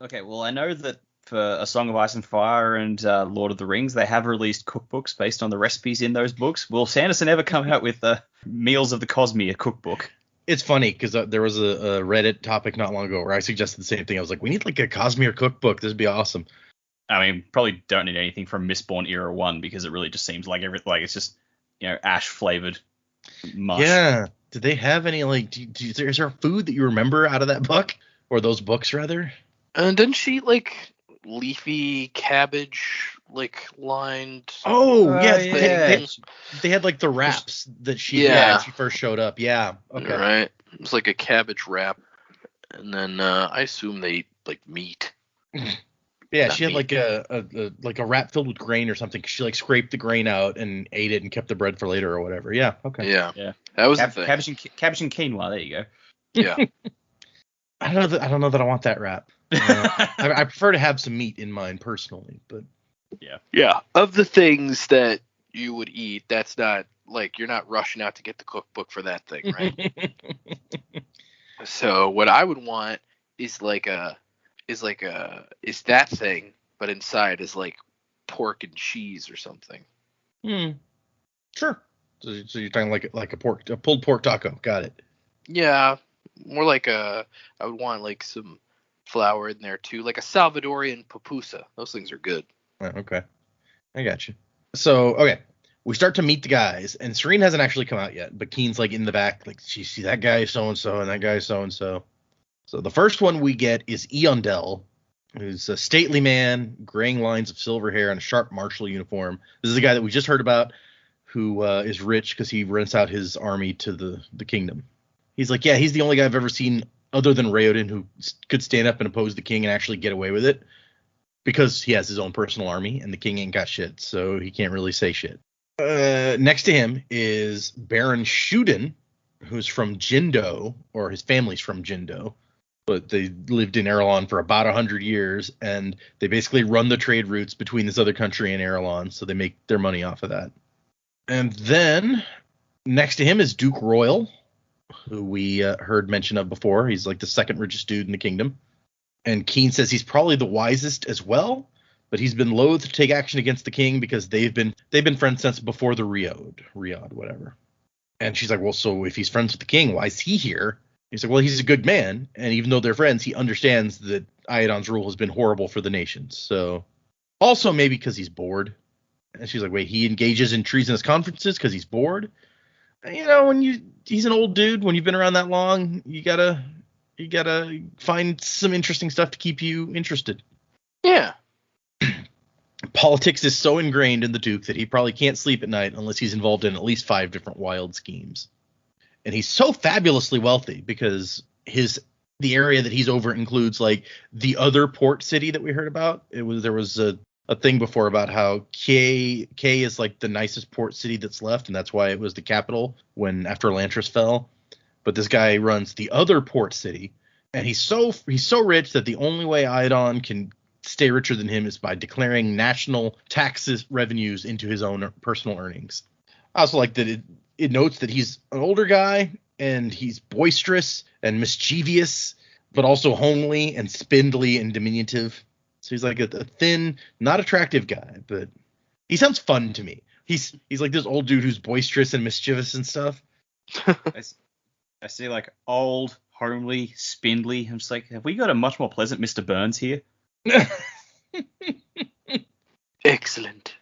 Okay, well, I know that for A Song of Ice and Fire and Lord of the Rings, they have released cookbooks based on the recipes in those books. Will Sanderson ever come out with Meals of the Cosmere cookbook? It's funny because there was a Reddit topic not long ago where I suggested the same thing. I was like, we need like a Cosmere cookbook. This would be awesome. I mean, probably don't need anything from Mistborn Era 1 because it really just seems like everything, like it's just, ash flavored mush. Yeah. Did they have any like? Is there food that you remember out of that book or those books rather? And didn't she eat like leafy cabbage, like lined? Oh yeah, yeah. they had like the wraps that she Yeah. had when she first showed up. Yeah. Okay. Right. It was like a cabbage wrap, and then I assume they eat like meat. Yeah, Not she had meat. like a wrap filled with grain or something. She like scraped the grain out and ate it and kept the bread for later or whatever. Yeah. Okay. Yeah. Yeah. That was the thing. Cabbage and quinoa. There you go. Yeah. I don't know that I want that wrap. I prefer to have some meat in mine personally, but Yeah. Of the things that you would eat, that's not like you're not rushing out to get the cookbook for that thing, right? So what I would want is that thing, but inside is like pork and cheese or something. Sure. So you're talking like a pulled pork taco. Got it. Yeah, more like I would want like some flour in there too, like a Salvadorian pupusa. Those things are good. Okay. I got you. So, okay. We start to meet the guys, and Sarene hasn't actually come out yet, but Keen's like in the back, like, she see that guy is so-and-so, and that guy is so-and-so. So the first one we get is Eondel, who's a stately man, graying lines of silver hair and a sharp martial uniform. This is the guy that we just heard about, who is rich because he rents out his army to the kingdom. He's like, yeah, he's the only guy I've ever seen other than Raoden who could stand up and oppose the king and actually get away with it, because he has his own personal army, and the king ain't got shit, so he can't really say shit. Next to him is Baron Shuden, who's from Jindo, or his family's from Jindo, but they lived in Arelon for about 100 years, and they basically run the trade routes between this other country and Arelon, so they make their money off of that. And then next to him is Duke Royal, who we heard mention of before. He's like the second richest dude in the kingdom. And Keen says he's probably the wisest as well, but he's been loath to take action against the king because they've been friends since before the Riad, whatever. And she's like, well, so if he's friends with the king, why is he here? He's like, well, he's a good man, and even though they're friends, he understands that Iadon's rule has been horrible for the nations. So, also maybe because he's bored. And she's like, wait, he engages in treasonous conferences because he's bored? He's an old dude. When you've been around that long, you gotta find some interesting stuff to keep you interested. Yeah. Politics is so ingrained in the Duke that he probably can't sleep at night unless he's involved in at least 5 different wild schemes. And he's so fabulously wealthy because the area that he's over includes like the other port city that we heard about. There was a thing before about how K is like the nicest port city that's left, and that's why it was the capital after Elantris fell. But this guy runs the other port city, and he's so rich that the only way Iadon can stay richer than him is by declaring national taxes revenues into his own personal earnings. I also like that it notes that he's an older guy and he's boisterous and mischievous, but also homely and spindly and diminutive. So he's like a thin, not attractive guy, but he sounds fun to me. He's like this old dude who's boisterous and mischievous and stuff. I see like old, homely, spindly. I'm just like, have we got a much more pleasant Mr. Burns here? Excellent.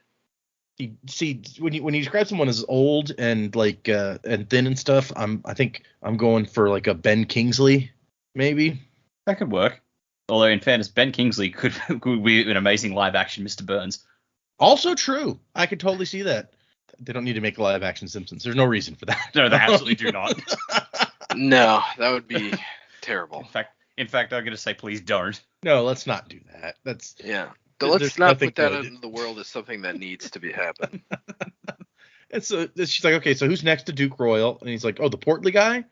See, when you describe someone as old and like and thin and stuff, I think I'm going for like a Ben Kingsley, maybe. That could work. Although in fairness, Ben Kingsley could be an amazing live action Mr. Burns. Also true. I could totally see that. They don't need to make a live action Simpsons. There's no reason for that. No, they absolutely do not. No, that would be terrible. In fact, I'm gonna say please don't. No, let's not do that. That's Yeah. There's Let's not nothing put that good. into the world as something that needs to be happen. And so she's like, okay, so who's next to Duke Royal? And he's like, oh, the portly guy. And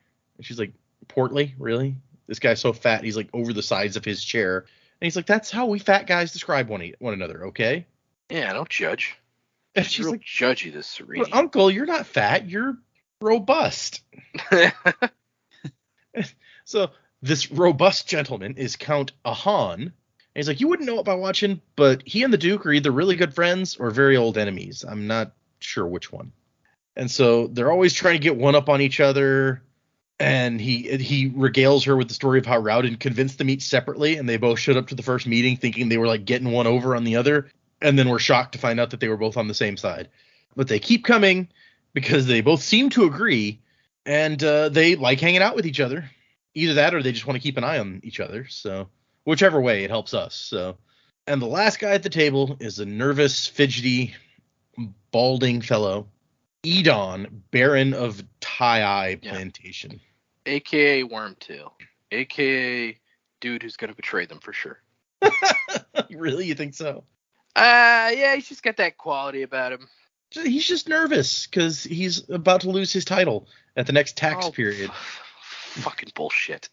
she's like, portly, really? This guy's so fat, he's like over the sides of his chair. And he's like, that's how we fat guys describe one another, okay? Yeah, don't judge. And She's she's real like, judgy, this Sarene. but Uncle, you're not fat, you're robust. So this robust gentleman is Count Ahan. And he's like, you wouldn't know it by watching, but he and the Duke are either really good friends or very old enemies. I'm not sure which one. And so they're always trying to get one up on each other. And he regales her with the story of how Raoden convinced them each separately, and they both showed up to the first meeting thinking they were like getting one over on the other, and then were shocked to find out that they were both on the same side. But they keep coming because they both seem to agree, and they like hanging out with each other. Either that or they just want to keep an eye on each other. So whichever way, it helps us. So, and the last guy at the table is a nervous, fidgety, balding fellow, Edon, Baron of Tie Plantation. AKA Wormtail. AKA dude who's going to betray them for sure. Really? You think so? Yeah, he's just got that quality about him. He's just nervous because he's about to lose his title at the next tax period. Fucking bullshit.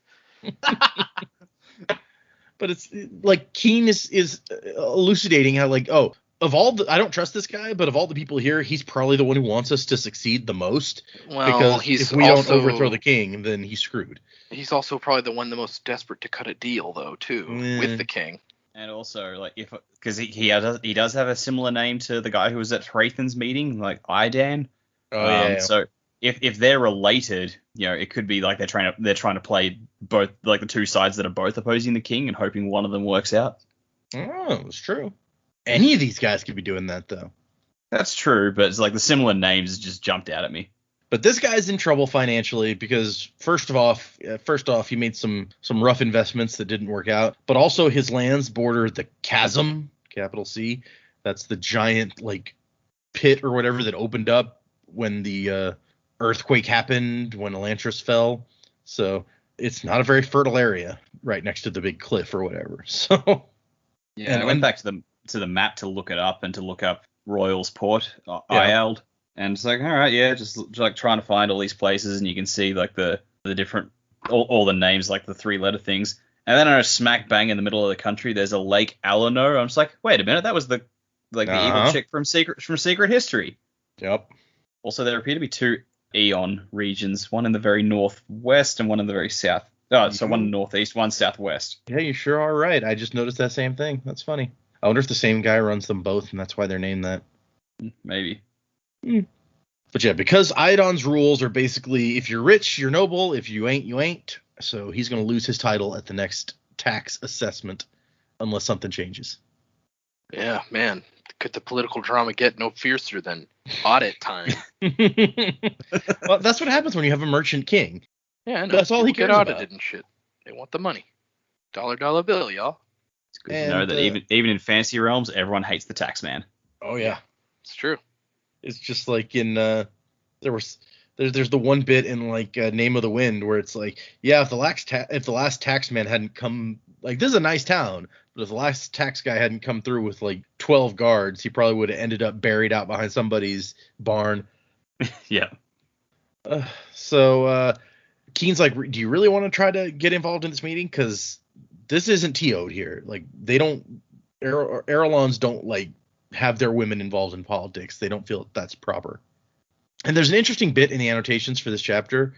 But it's like Keen is elucidating how like, oh, of all the, I don't trust this guy, but of all the people here, he's probably the one who wants us to succeed the most. Well, because he's if we also, don't overthrow the king, then he's screwed. He's also probably the one the most desperate to cut a deal, though, too, with the king. And also, like, because he does have a similar name to the guy who was at Hrathen's meeting, like Idan. Oh yeah. So if they're related, you know, it could be like they're trying to play both, like the two sides that are both opposing the king and hoping one of them works out. Oh, it's true. Any of these guys could be doing that though. That's true, but it's like the similar names just jumped out at me. But this guy's in trouble financially because first off, he made some rough investments that didn't work out. But also his lands border the chasm, capital C. That's the giant like pit or whatever that opened up when the earthquake happened, when Elantris fell. So it's not a very fertile area right next to the big cliff or whatever. So yeah, and I went back to the map to look it up and to look up Royal's Port, Iald. And it's like, all right, yeah, just like trying to find all these places, and you can see like the different all the names, like the 3-letter things. And then on a smack bang in the middle of the country, there's a Lake Alano. I'm just like, wait a minute, that was the evil chick from Secret History. Yep. Also, there appear to be 2 Aeon regions, one in the very northwest and one in the very south. Oh, so one northeast, one southwest. Yeah, you sure are right. I just noticed that same thing. That's funny. I wonder if the same guy runs them both, and that's why they're named that. Maybe. But yeah, because Iadon's rules are basically if you're rich, you're noble. If you ain't, you ain't. So he's going to lose his title at the next tax assessment unless something changes. Yeah, man. Could the political drama get no fiercer than audit time? Well, that's what happens when you have a merchant king. Yeah, I know. That's all he People cares get about. audited and shit. They want the money. $1 bill, y'all. It's good to know that even in fantasy realms, everyone hates the tax man. Oh yeah, It's true. it's just like in there's the one bit in like Name of the Wind where it's like, yeah, if the last tax man hadn't come, like this is a nice town, but if the last tax guy hadn't come through with like 12 guards, he probably would have ended up buried out behind somebody's barn. Yeah. So Keen's like, do you really want to try to get involved in this meeting? Because this isn't TO'd here. Like they don't Arelons don't like have their women involved in politics. They don't feel that's proper. And there's an interesting bit in the annotations for this chapter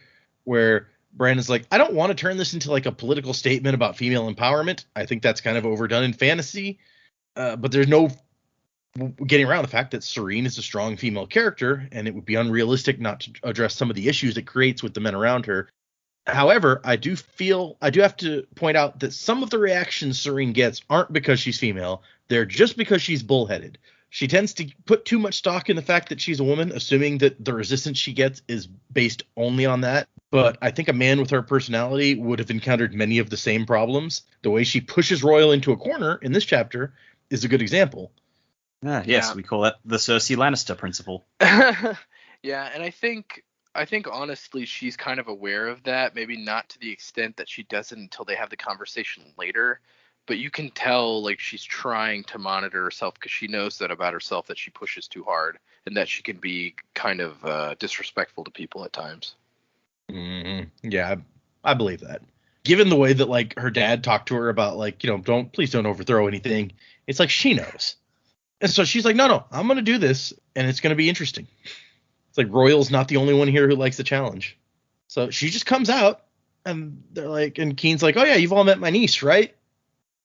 where Brandon's like, I don't want to turn this into like a political statement about female empowerment. I think that's kind of overdone in fantasy. But there's no getting around the fact that Sarene is a strong female character, and it would be unrealistic not to address some of the issues it creates with the men around her. However, I do have to point out that some of the reactions Sarene gets aren't because she's female. They're just because she's bullheaded. She tends to put too much stock in the fact that she's a woman, assuming that the resistance she gets is based only on that. But I think a man with her personality would have encountered many of the same problems. The way she pushes Royal into a corner in this chapter is a good example. Yes, Yeah. we call that the Cersei Lannister principle. Yeah, and I think honestly she's kind of aware of that, maybe not to the extent that she doesn't until they have the conversation later, but you can tell like she's trying to monitor herself because she knows that about herself, that she pushes too hard and that she can be kind of disrespectful to people at times. Yeah, I believe that. Given the way that like her dad talked to her about like, please don't overthrow anything. It's like she knows. And so she's like, no, I'm going to do this, and it's going to be interesting. It's like Royal's not the only one here who likes the challenge. So she just comes out, and they're like, and Keen's like, oh yeah, you've all met my niece, right?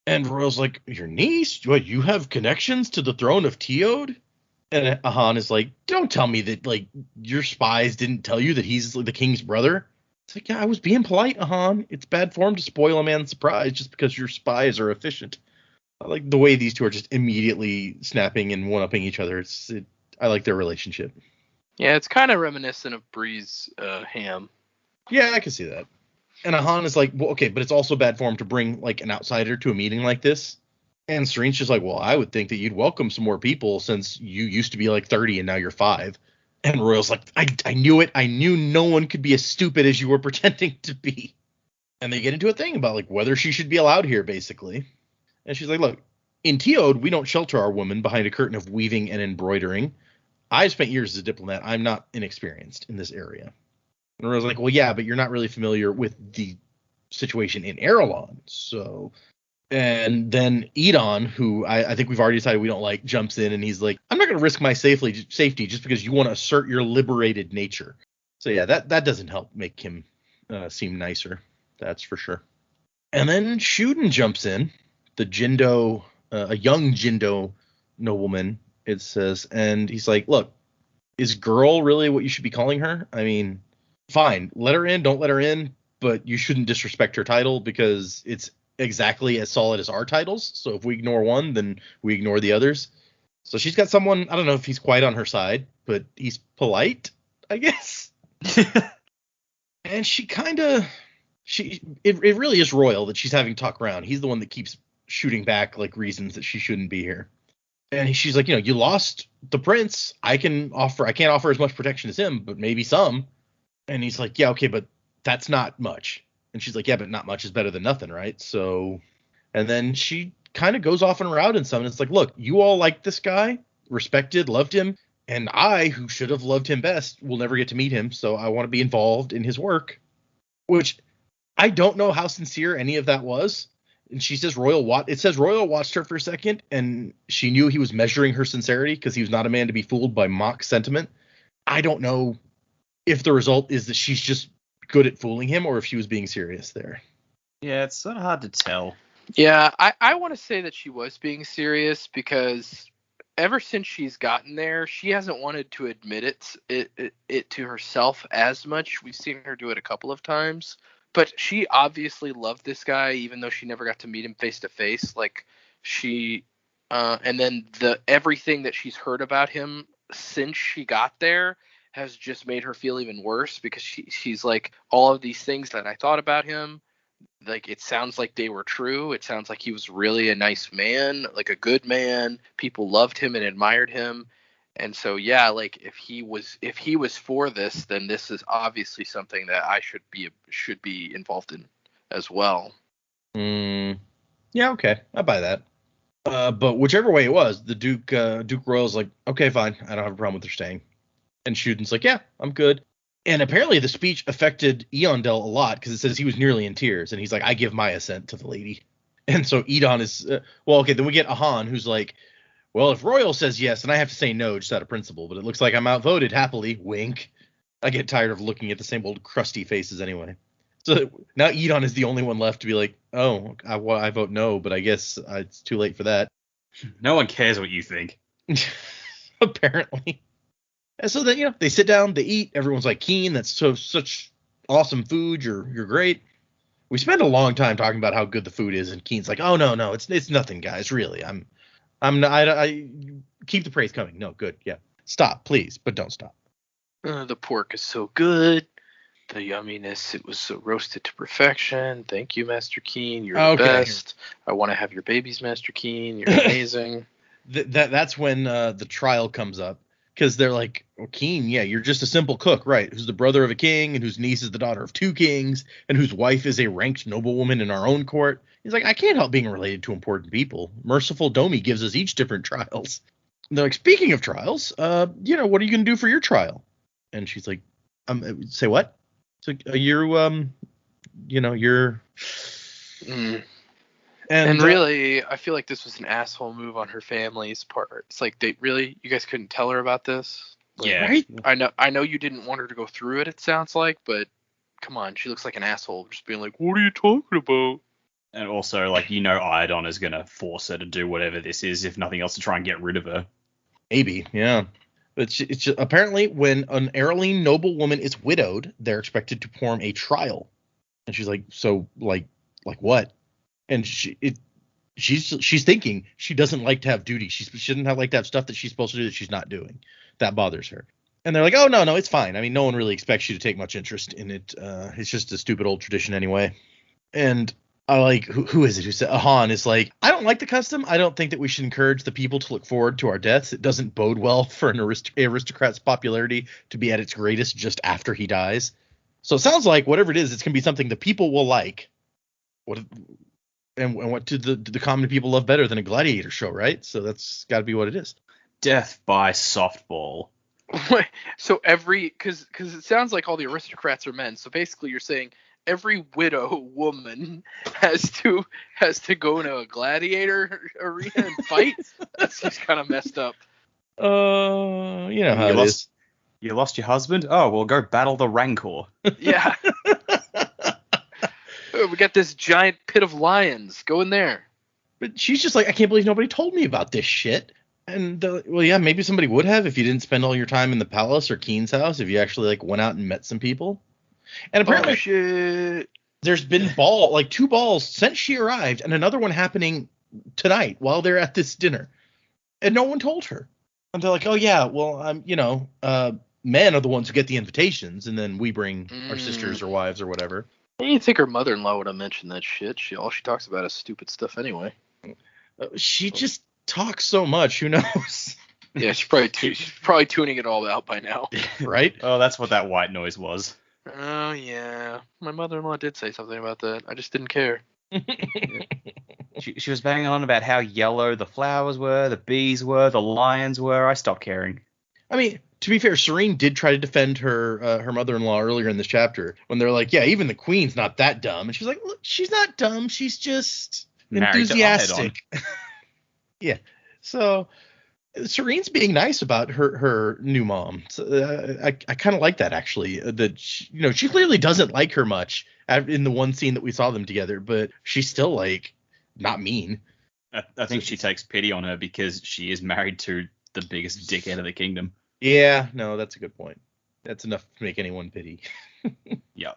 And Royal's like, your niece? What, you have connections to the throne of Teod? And Ahan is like, don't tell me that like your spies didn't tell you that he's like, the king's brother. It's like, yeah, I was being polite, Ahan. It's bad form to spoil a man's surprise just because your spies are efficient. I like the way these two are just immediately snapping and one-upping each other. I like their relationship. Yeah, it's kind of reminiscent of Bree's Ham. Yeah, I can see that. And Ahan is like, well, okay, but it's also bad form to bring like an outsider to a meeting like this. And Serene's just like, well, I would think that you'd welcome some more people since you used to be like 30 and now you're 5. And Royal's like, I knew it. I knew no one could be as stupid as you were pretending to be. And they get into a thing about like whether she should be allowed here, basically. And she's like, look, in Teod, we don't shelter our women behind a curtain of weaving and embroidering. I spent years as a diplomat. I'm not inexperienced in this area. And Royal's like, well, yeah, but you're not really familiar with the situation in Arelon. So, and then Edon, who I think we've already decided we don't like, jumps in and he's like, I'm not going to risk my safety just because you want to assert your liberated nature. So yeah, that doesn't help make him seem nicer. That's for sure. And then Shuden jumps in. The Jindo, a young Jindo nobleman, it says, and he's like, look, is girl really what you should be calling her? I mean, fine, let her in, don't let her in, but you shouldn't disrespect her title because it's exactly as solid as our titles. So if we ignore one, then we ignore the others. So she's got someone, I don't know if he's quite on her side, but he's polite, I guess. And she kind of, it really is Royal that she's having talk around. He's the one that keeps shooting back like reasons that she shouldn't be here. And she's like, you lost the prince. I can't offer as much protection as him, but maybe some. And he's like, yeah, okay, but that's not much. And she's like, yeah, but not much is better than nothing, right? So, and then she kind of goes off on Raoden some, and it's like, look, you all liked this guy, respected, loved him, and I, who should have loved him best, will never get to meet him, so I want to be involved in his work. Which I don't know how sincere any of that was. And she says it says Royal watched her for a second, and she knew he was measuring her sincerity because he was not a man to be fooled by mock sentiment. I don't know if the result is that she's just good at fooling him or if she was being serious there. Yeah, it's sort of hard to tell. Yeah, I want to say that she was being serious because ever since she's gotten there, she hasn't wanted to admit it to herself as much. We've seen her do it a couple of times. But she obviously loved this guy, even though she never got to meet him face to face. Like and then everything that she's heard about him since she got there has just made her feel even worse because she's like, all of these things that I thought about him, like it sounds like they were true. It sounds like he was really a nice man, like a good man. People loved him and admired him. And so, yeah, like if he was for this, then this is obviously something that I should be involved in as well. Yeah, okay, I buy that. But whichever way it was, the Duke Royal's like, okay, fine, I don't have a problem with her staying. And Shuden's like, yeah, I'm good. And apparently the speech affected Eondel a lot because it says he was nearly in tears, and he's like, I give my assent to the lady. And so Edon is well, okay. Then we get Ahan, who's like, well, if Royal says yes, then I have to say no, just out of principle. But it looks like I'm outvoted happily. Wink. I get tired of looking at the same old crusty faces anyway. So now Edon is the only one left to be like, oh, I vote no, but I guess it's too late for that. No one cares what you think. Apparently. And so then, they sit down, they eat. Everyone's like, Keen, that's such awesome food. You're great. We spend a long time talking about how good the food is, and Keen's like, oh no, it's nothing, guys. Really, I keep the praise coming. No, good, yeah. Stop, please, but don't stop. The pork is so good. The yumminess, it was so roasted to perfection. Thank you, Master Keen. You're the best. I want to have your babies, Master Keen. You're amazing. That's when the trial comes up, because they're like, well, Keen, yeah, you're just a simple cook, right? Who's the brother of a king, and whose niece is the daughter of 2 kings, and whose wife is a ranked noblewoman in our own court. He's like, I can't help being related to important people. Merciful Domi gives us each different trials. And they're like, speaking of trials, what are you going to do for your trial? And she's like, say what? So you're. And really, I feel like this was an asshole move on her family's part. It's like, you guys couldn't tell her about this? Like, Yeah. Right? I know you didn't want her to go through it sounds like, but come on, she looks like an asshole just being like, what are you talking about? And also, Iodon is going to force her to do whatever this is, if nothing else, to try and get rid of her. Maybe, yeah. But it's just, apparently when an Arelon noblewoman is widowed, they're expected to perform a trial. And she's like, so, like what? And she's thinking she doesn't like to have duty. She doesn't like to have stuff that she's supposed to do that she's not doing. That bothers her. And they're like, oh, no, it's fine. I mean, no one really expects you to take much interest in it. It's just a stupid old tradition anyway. And I like, who is it who said, Ahan is like, I don't like the custom. I don't think that we should encourage the people to look forward to our deaths. It doesn't bode well for an aristocrat's popularity to be at its greatest just after he dies. So it sounds like whatever it is, it's going to be something the people will like. What do the common people love better than a gladiator show, right? So that's got to be what it is. Death by softball. So because it sounds like all the aristocrats are men. So basically you're saying every widow woman has to go into a gladiator arena and fight? That's just kind of messed up. How it is. You lost your husband? Oh, well, go battle the Rancor. Yeah. We got this giant pit of lions. Go in there. But she's just like, I can't believe nobody told me about this shit. And well, yeah, maybe somebody would have if you didn't spend all your time in the palace or Keen's house, if you actually went out and met some people. And apparently shit. There's been 2 balls since she arrived, and another one happening tonight while they're at this dinner. And no one told her. And they're like, oh yeah, well, men are the ones who get the invitations, and then we bring our sisters or wives or whatever. You think her mother-in-law would have mentioned that shit? All she talks about is stupid stuff anyway. She just talks so much. Who knows? Yeah, she's probably tuning it all out by now. Right? Oh, that's what that white noise was. Oh yeah, my mother-in-law did say something about that. I just didn't care. She was banging on about how yellow the flowers were, the bees were, the lions were. I stopped caring. I mean, to be fair, Sarene did try to defend her mother-in-law earlier in this chapter when they're like, yeah, even the queen's not that dumb. And she's like, look, she's not dumb. She's just enthusiastic. Yeah. So Serene's being nice about her new mom. So, I kind of like that, actually. That she clearly doesn't like her much in the one scene that we saw them together, but she's still like not mean. I think she takes pity on her because she is married to the biggest dickhead of the kingdom. Yeah, no, that's a good point. That's enough to make anyone pity. Yeah.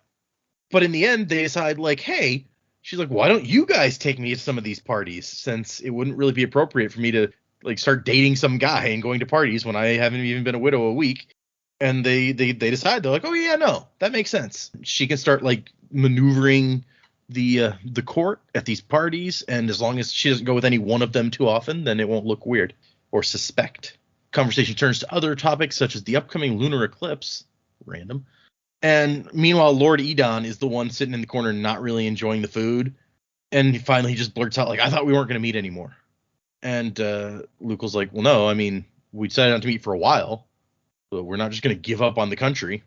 But in the end, they decide, like, hey, she's like, why don't you guys take me to some of these parties, since it wouldn't really be appropriate for me to start dating some guy and going to parties when I haven't even been a widow a week. And they decide, they're like, oh yeah, no, that makes sense. She can start maneuvering the court at these parties, and as long as she doesn't go with any one of them too often, then it won't look weird or suspect. Conversation turns to other topics such as the upcoming lunar eclipse. Random. And meanwhile, Lord Edon is the one sitting in the corner not really enjoying the food. And he finally just blurts out, I thought we weren't going to meet anymore. And Lukel's like, well, no, I mean, we decided not to meet for a while. So we're not just going to give up on the country.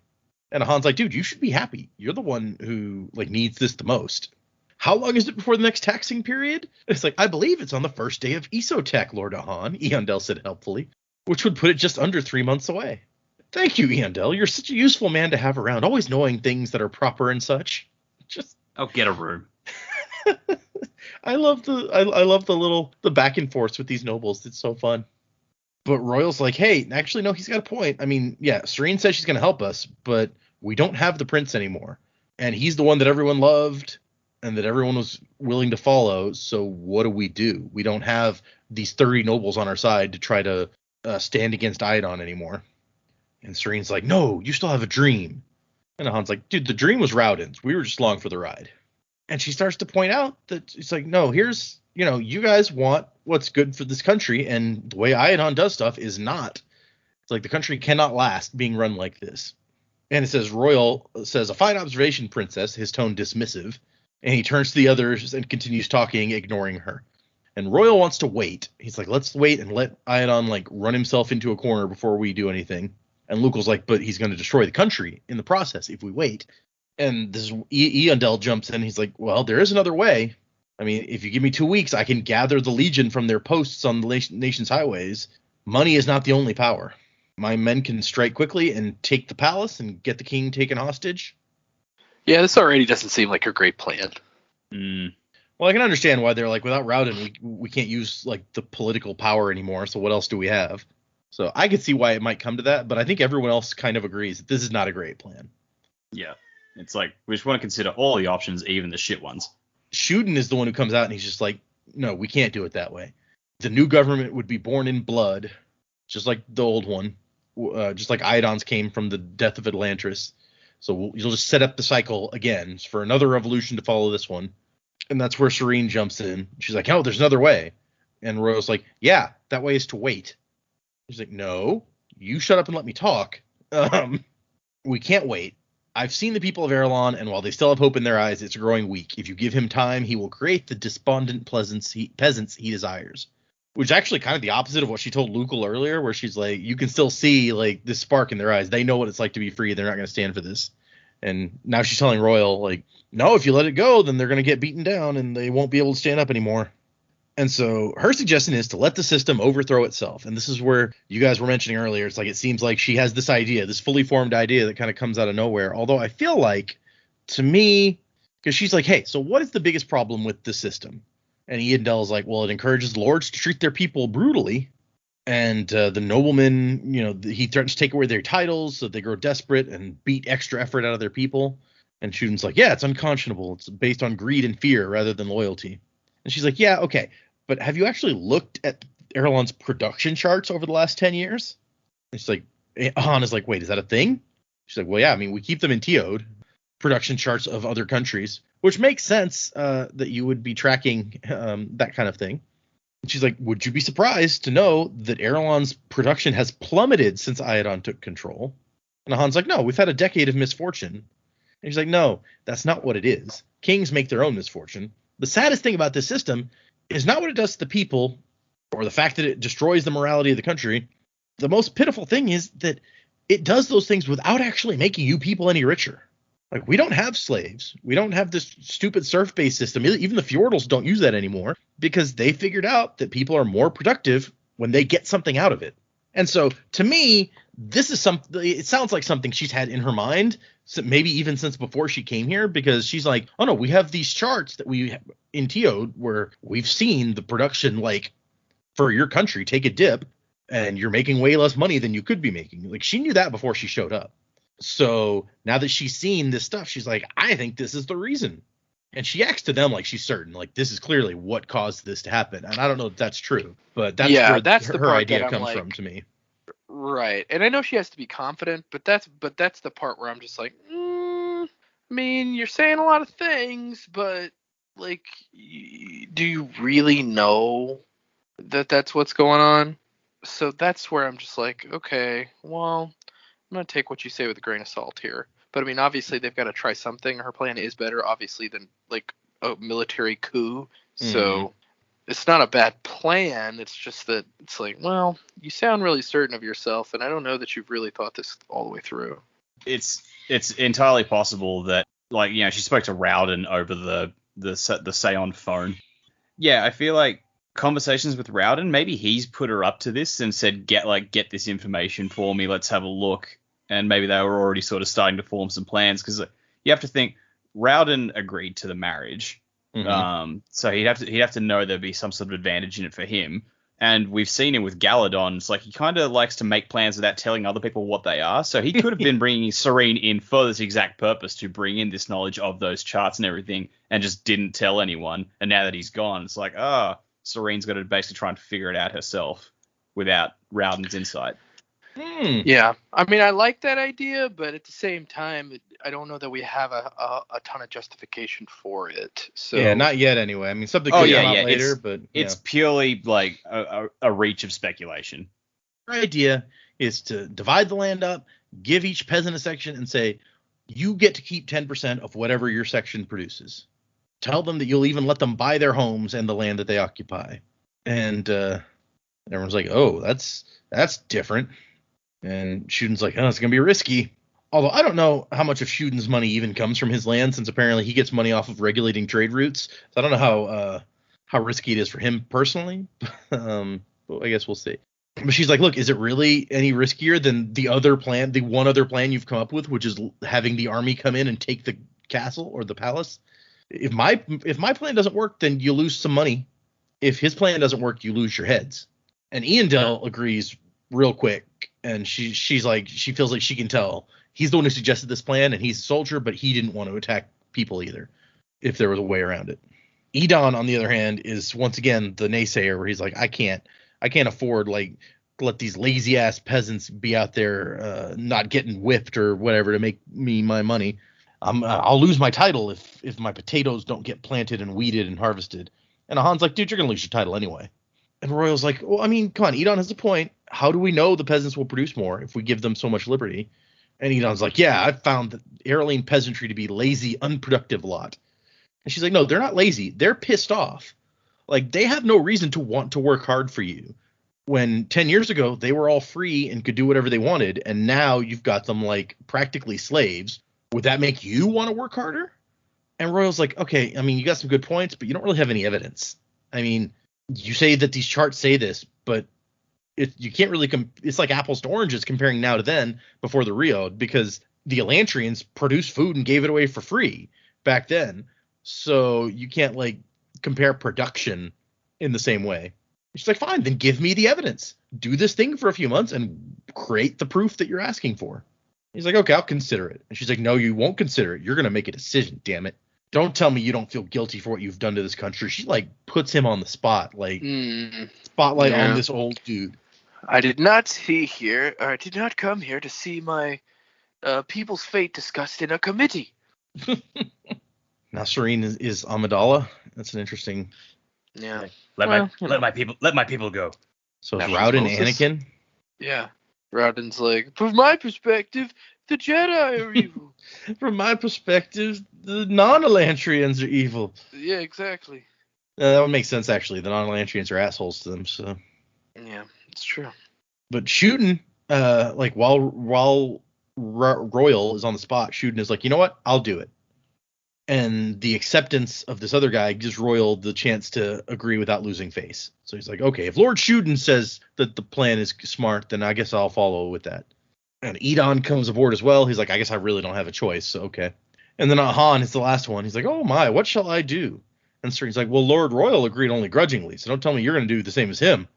And Han's like, dude, you should be happy. You're the one who needs this the most. how long is it before the next taxing period? It's like, I believe it's on the first day of Esotech, Lord Ahan, Eondel said helpfully, which would put it just under 3 months away. Thank you, Eondel. You're such a useful man to have around, always knowing things that are proper and such. Just I'll get a room. I love the back and forth with these nobles. It's so fun. But Royal's like, hey, actually, no, he's got a point. I mean, yeah, Sarene says she's going to help us, but we don't have the prince anymore. And he's the one that everyone loved and that everyone was willing to follow. So what do? We don't have these 30 nobles on our side to try to stand against Iadon anymore. And Serene's like, no, you still have a dream. And Ahan's like, dude, the dream was Raoden's. We were just along for the ride. And she starts to point out that it's like, no, here's, you guys want what's good for this country. And the way Iadon does stuff is not. It's like the country cannot last being run like this. And it says, Royal says, a fine observation, princess, his tone dismissive. And he turns to the others and continues talking, ignoring her. And Royal wants to wait. He's like, let's wait and let Iadon run himself into a corner before we do anything. And Lukel's like, but he's going to destroy the country in the process if we wait. And this Eondel jumps in. He's like, well, there is another way. I mean, if you give me 2 weeks, I can gather the Legion from their posts on the nation's highways. Money is not the only power. My men can strike quickly and take the palace and get the king taken hostage. Yeah, this already doesn't seem like a great plan. Well, I can understand why they're like, without Raoden, we can't use the political power anymore. So what else do we have? So I could see why it might come to that, but I think everyone else kind of agrees that this is not a great plan. Yeah, it's like we just want to consider all the options, even the shit ones. Shuden is the one who comes out and he's just like, no, we can't do it that way. The new government would be born in blood, just like the old one, just like Iadon's came from the death of Elantris. So you'll just set up the cycle again for another revolution to follow this one. And that's where Sarene jumps in. She's like, oh, there's another way. And Royal's like, yeah, that way is to wait. He's like, no, you shut up and let me talk. We can't wait. I've seen the people of Arelon, and while they still have hope in their eyes, it's growing weak. If you give him time, he will create the despondent peasants he desires. Which is actually kind of the opposite of what she told Lukel earlier, where she's like, you can still see this spark in their eyes. They know what it's like to be free. They're not going to stand for this. And now she's telling Royal, no, if you let it go, then they're going to get beaten down and they won't be able to stand up anymore. And so her suggestion is to let the system overthrow itself. And this is where you guys were mentioning earlier. It's like it seems like she has this idea, this fully formed idea that kind of comes out of nowhere. Although I feel like, to me, because she's like, hey, so what is the biggest problem with the system? And Eondel's like, well, it encourages lords to treat their people brutally. And the noblemen, he threatens to take away their titles so they grow desperate and beat extra effort out of their people. And Shuden's like, yeah, it's unconscionable. It's based on greed and fear rather than loyalty. And she's like, yeah, okay, but have you actually looked at Arelon's production charts over the last 10 years? And she's like, Ahan is like, wait, is that a thing? She's like, well, yeah, I mean, we keep them in Teod, production charts of other countries, which makes sense that you would be tracking that kind of thing. And she's like, would you be surprised to know that Arelon's production has plummeted since Iadon took control? And Ahan's like, no, we've had a decade of misfortune. And she's like, no, that's not what it is. Kings make their own misfortune. The saddest thing about this system is not what it does to the people or the fact that it destroys the morality of the country. The most pitiful thing is that it does those things without actually making you people any richer. We don't have slaves. We don't have this stupid serf-based system. Even the Fjordals don't use that anymore because they figured out that people are more productive when they get something out of it. And so to me, this is something, it sounds like something she's had in her mind, so maybe even since before she came here, because she's like, oh no, we have these charts that we in Teod where we've seen the production, for your country take a dip and you're making way less money than you could be making. She knew that before she showed up. So now that she's seen this stuff, she's like, I think this is the reason. And she acts to them like she's certain, this is clearly what caused this to happen. And I don't know if that's true, but that's where her idea comes from to me. Right. And I know she has to be confident, but that's the part where I'm just like, I mean, you're saying a lot of things, but do you really know that that's what's going on? So that's where I'm just like, okay, well, I'm going to take what you say with a grain of salt here. But I mean, obviously they've got to try something. Her plan is better, obviously, than a military coup. So it's not a bad plan. It's just that it's well, you sound really certain of yourself, and I don't know that you've really thought this all the way through. It's entirely possible that she spoke to Raoden over the the say on phone. Yeah, I feel like conversations with Raoden, maybe he's put her up to this and said, get this information for me, let's have a look. And maybe they were already sort of starting to form some plans, because you have to think Raoden agreed to the marriage. Mm-hmm. So he'd have to know there'd be some sort of advantage in it for him. And we've seen him with Galadon. It's like he kind of likes to make plans without telling other people what they are. So he could have been bringing Sarene in for this exact purpose, to bring in this knowledge of those charts and everything, and just didn't tell anyone. And now that he's gone, it's like, Serene's got to basically try and figure it out herself without Raoden's insight. Yeah, I mean, I like that idea, but at the same time, I don't know that we have a ton of justification for it. So Yeah, not yet anyway. I mean, something could come out later, but it's purely like a reach of speculation. Our idea is to divide the land up, give each peasant a section, and say, you get to keep 10% of whatever your section produces. Tell them that you'll even let them buy their homes and the land that they occupy. And everyone's like, oh, that's different. And Shuden's like, it's going to be risky. Although I don't know how much of Shuden's money even comes from his land, since apparently he gets money off of regulating trade routes. So I don't know how risky it is for him personally. But I guess we'll see. But she's like, look, is it really any riskier than the one other plan you've come up with, which is having the army come in and take the castle or the palace? If my plan doesn't work, then you lose some money. If his plan doesn't work, you lose your heads. And Iandel agrees real quick. And she's like, she feels like she can tell he's the one who suggested this plan, and he's a soldier, but he didn't want to attack people either, if there was a way around it. Edon, on the other hand, is once again the naysayer, where he's like, I can't afford like let these lazy ass peasants be out there not getting whipped or whatever to make me my money. I'll lose my title if my potatoes don't get planted and weeded and harvested. And Ahan's like, dude, you're gonna lose your title anyway. And Royal's like, well, I mean, come on, Edon has a point. How do we know the peasants will produce more if we give them so much liberty? And Edon's like, yeah, I've found the Arelene peasantry to be lazy, unproductive lot. And she's like, no, they're not lazy. They're pissed off. Like, they have no reason to want to work hard for you. When 10 years ago, they were all free and could do whatever they wanted. And now you've got them like practically slaves. Would that make you want to work harder? And Royal's like, okay, I mean, you got some good points, but you don't really have any evidence. I mean, you say that these charts say this, but you can't really it's like apples to oranges comparing now to then before the Raoden, because the Elantrians produced food and gave it away for free back then. So you can't like compare production in the same way. She's like, fine, then give me the evidence. Do this thing for a few months and create the proof that you're asking for. He's like, okay, I'll consider it. And she's like, no, you won't consider it. You're going to make a decision, damn it. Don't tell me you don't feel guilty for what you've done to this country. She like puts him on the spot, like spotlight on this old dude. I did not come here to see my people's fate discussed in a committee. Now Sarene is Amidala. That's an interesting. Yeah. Let my people go. So it's Raoden and Anakin. Yeah. Raoden's like, from my perspective, the Jedi are evil. From my perspective, the non-Elantrians are evil. Yeah, exactly. That would make sense, actually. The non-Elantrians are assholes to them, so. Yeah, it's true. But Shuden, like, while Royal is on the spot, Shuden is like, you know what? I'll do it. And the acceptance of this other guy gives Royal the chance to agree without losing face. So he's like, okay, if Lord Shuden says that the plan is smart, then I guess I'll follow with that. And Edon comes aboard as well. He's like, I guess I really don't have a choice, so okay. And then Ahan is the last one. He's like, oh my, what shall I do? And Serene's like, well, Lord Royal agreed only grudgingly, so don't tell me you're going to do the same as him.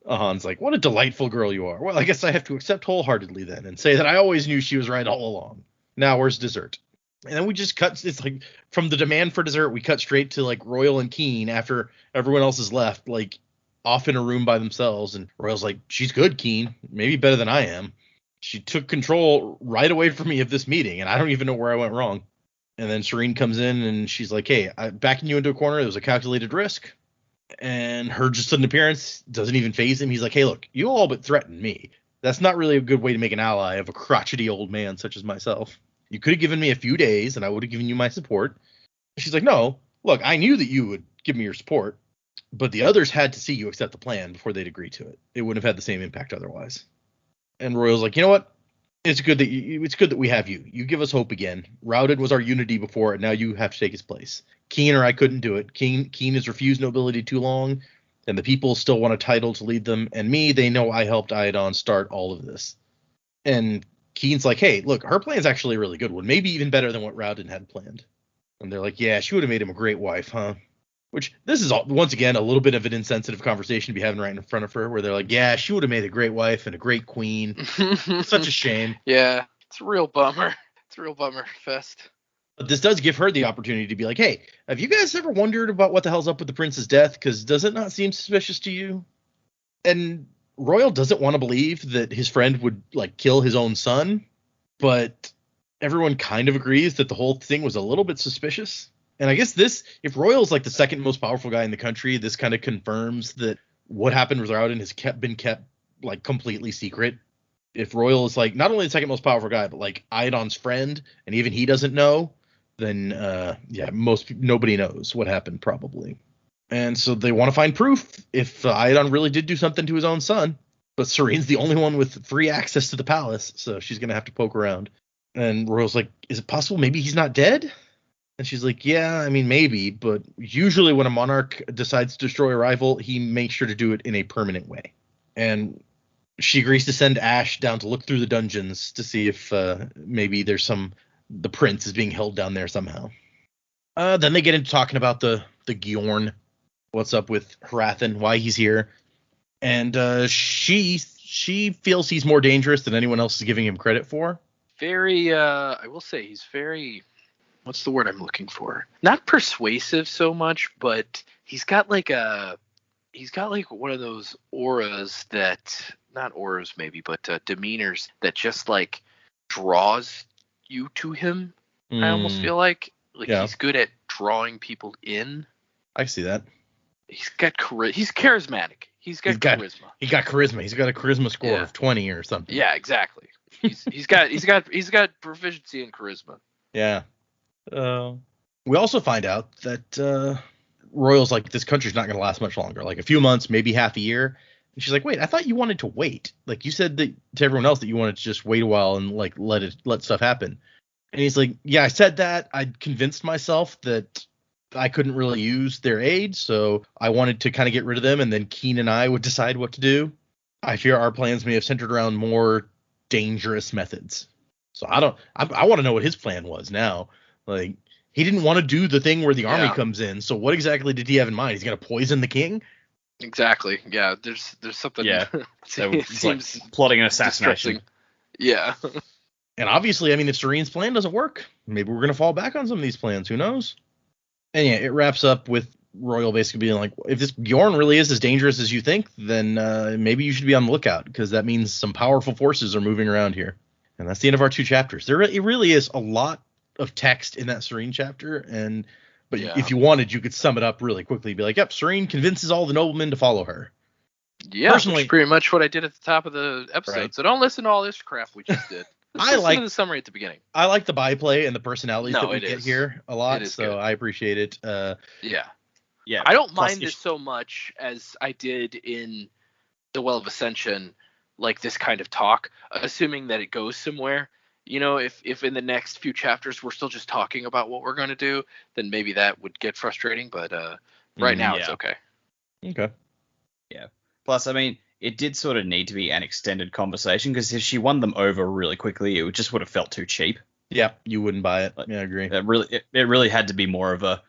Ahan's like, what a delightful girl you are. Well, I guess I have to accept wholeheartedly then and say that I always knew she was right all along. Now where's dessert? And then we just cut, it's like from the demand for dessert, we cut straight to like Royal and Keen after everyone else is left, like off in a room by themselves. And Royal's like, she's good, Keen, maybe better than I am. She took control right away from me of this meeting, and I don't even know where I went wrong. And then Sarene comes in and she's like, hey, backing you into a corner, it was a calculated risk. And her just sudden appearance doesn't even faze him. He's like, hey, look, you all but threatened me. That's not really a good way to make an ally of a crotchety old man such as myself. You could have given me a few days and I would have given you my support. She's like, no, look, I knew that you would give me your support, but the others had to see you accept the plan before they'd agree to it. It wouldn't have had the same impact otherwise. And Royal's like, you know what? It's good that we have you. You give us hope again. Raoden was our unity before, and now you have to take his place. Keen or I couldn't do it. Keen has refused nobility too long, and the people still want a title to lead them. And me, they know I helped Iadon start all of this. And Keen's like, hey, look, her plan's actually a really good one. Maybe even better than what Raoden had planned. And they're like, yeah, she would have made him a great wife, huh? Which, this is, once again, a little bit of an insensitive conversation to be having right in front of her, where they're like, yeah, she would have made a great wife and a great queen. It's such a shame. Yeah, it's a real bummer. It's a real bummer fest. But this does give her the opportunity to be like, hey, have you guys ever wondered about what the hell's up with the prince's death? Because does it not seem suspicious to you? And Royal doesn't want to believe that his friend would, like, kill his own son, but everyone kind of agrees that the whole thing was a little bit suspicious. And I guess if Royal's like the second most powerful guy in the country, this kind of confirms that what happened with Raoden has been kept like completely secret. If Royal is like not only the second most powerful guy, but like Iadon's friend, and even he doesn't know, then nobody knows what happened probably. And so they want to find proof if Iadon really did do something to his own son. But Sarene's the only one with free access to the palace, so she's gonna have to poke around. And Royal's like, is it possible maybe he's not dead? And she's like, yeah, I mean, maybe, but usually when a monarch decides to destroy a rival, he makes sure to do it in a permanent way. And she agrees to send Ash down to look through the dungeons to see if maybe there's the prince is being held down there somehow. Then they get into talking about the Gjorn, what's up with Hrathen, why he's here. And she feels he's more dangerous than anyone else is giving him credit for. I will say he's very... What's the word I'm looking for? Not persuasive so much, but he's got like one of those auras that, not auras maybe, but demeanors that just like draws you to him. I almost feel like he's good at drawing people in. I see that. He's charismatic. He's got charisma. He's got charisma. He's got a charisma score of 20 or something. Yeah, exactly. He's got proficiency in charisma. Yeah. We also find out that Royal's like, this country's not going to last much longer, like a few months, maybe half a year. And she's like, wait, I thought you wanted to wait. Like you said that to everyone else that you wanted to just wait a while and like let stuff happen. And he's like, yeah, I said that. I convinced myself that I couldn't really use their aid, so I wanted to kind of get rid of them, and then Keen and I would decide what to do. I fear our plans may have centered around more dangerous methods. So I want to know what his plan was now. Like, he didn't want to do the thing where the army comes in. So what exactly did he have in mind? He's going to poison the king? Exactly. Yeah, there's something. Yeah. So it seems like plotting an assassination. Yeah. And obviously, I mean, if Sarene's plan doesn't work, maybe we're going to fall back on some of these plans. Who knows? And yeah, it wraps up with Royal basically being like, if this Gjorn really is as dangerous as you think, then maybe you should be on the lookout, because that means some powerful forces are moving around here. And that's the end of our 2 chapters. It really is a lot of text in that Sarene chapter, but if you wanted, you could sum it up really quickly. Be like, yep, Sarene convinces all the noblemen to follow her. Yeah, personally, pretty much what I did at the top of the episode. Right. So don't listen to all this crap we just did. I like the summary at the beginning. I like the byplay and the personalities that we get here a lot, so good. I appreciate it. Yeah. I don't mind this so much as I did in the Well of Ascension, like this kind of talk, assuming that it goes somewhere. You know, if in the next few chapters we're still just talking about what we're going to do, then maybe that would get frustrating. But right now it's okay. Okay. Yeah. Plus, I mean, it did sort of need to be an extended conversation, because if she won them over really quickly, it just would have felt too cheap. Yeah, you wouldn't buy it. Yeah, I agree. It really had to be more of a,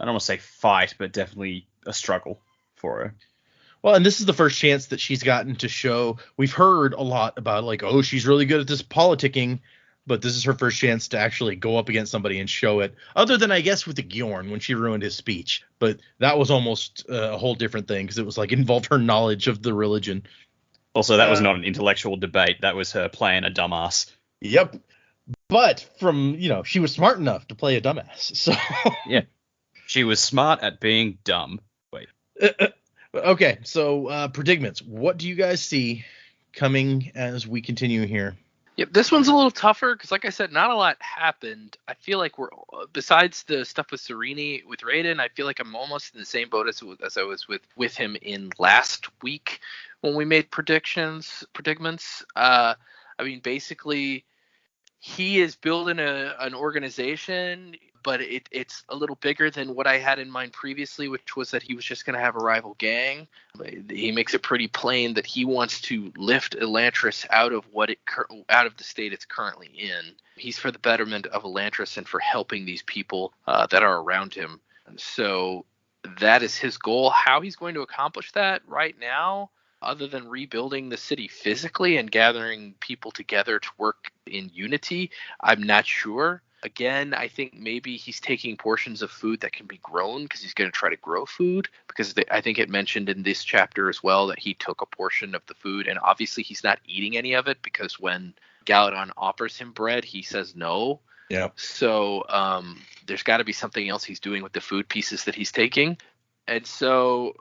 I don't want to say fight, but definitely a struggle for her. Well, and this is the first chance that she's gotten to show. We've heard a lot about, like, oh, she's really good at this politicking, but this is her first chance to actually go up against somebody and show it. Other than, I guess, with the Gjorn when she ruined his speech. But that was almost a whole different thing, because it was like involved her knowledge of the religion. Also, that was not an intellectual debate. That was her playing a dumbass. Yep. But she was smart enough to play a dumbass. So yeah, she was smart at being dumb. Wait. Okay, so predicaments. What do you guys see coming as we continue here? Yep, this one's a little tougher because, like I said, not a lot happened. I feel like we're, besides the stuff with Sarene, with Raoden, I feel like I'm almost in the same boat as I was with him in last week when we made predicaments. I mean, basically, he is building an organization, but it's a little bigger than what I had in mind previously, which was that he was just going to have a rival gang. He makes it pretty plain that he wants to lift Elantris out of the state it's currently in. He's for the betterment of Elantris and for helping these people that are around him. So that is his goal. How he's going to accomplish that right now, other than rebuilding the city physically and gathering people together to work in unity, I'm not sure. Again, I think maybe he's taking portions of food that can be grown because he's going to try to grow food, because I think it mentioned in this chapter as well that he took a portion of the food, and obviously he's not eating any of it because when Galadon offers him bread, he says no. Yeah. So there's got to be something else he's doing with the food pieces that he's taking. And so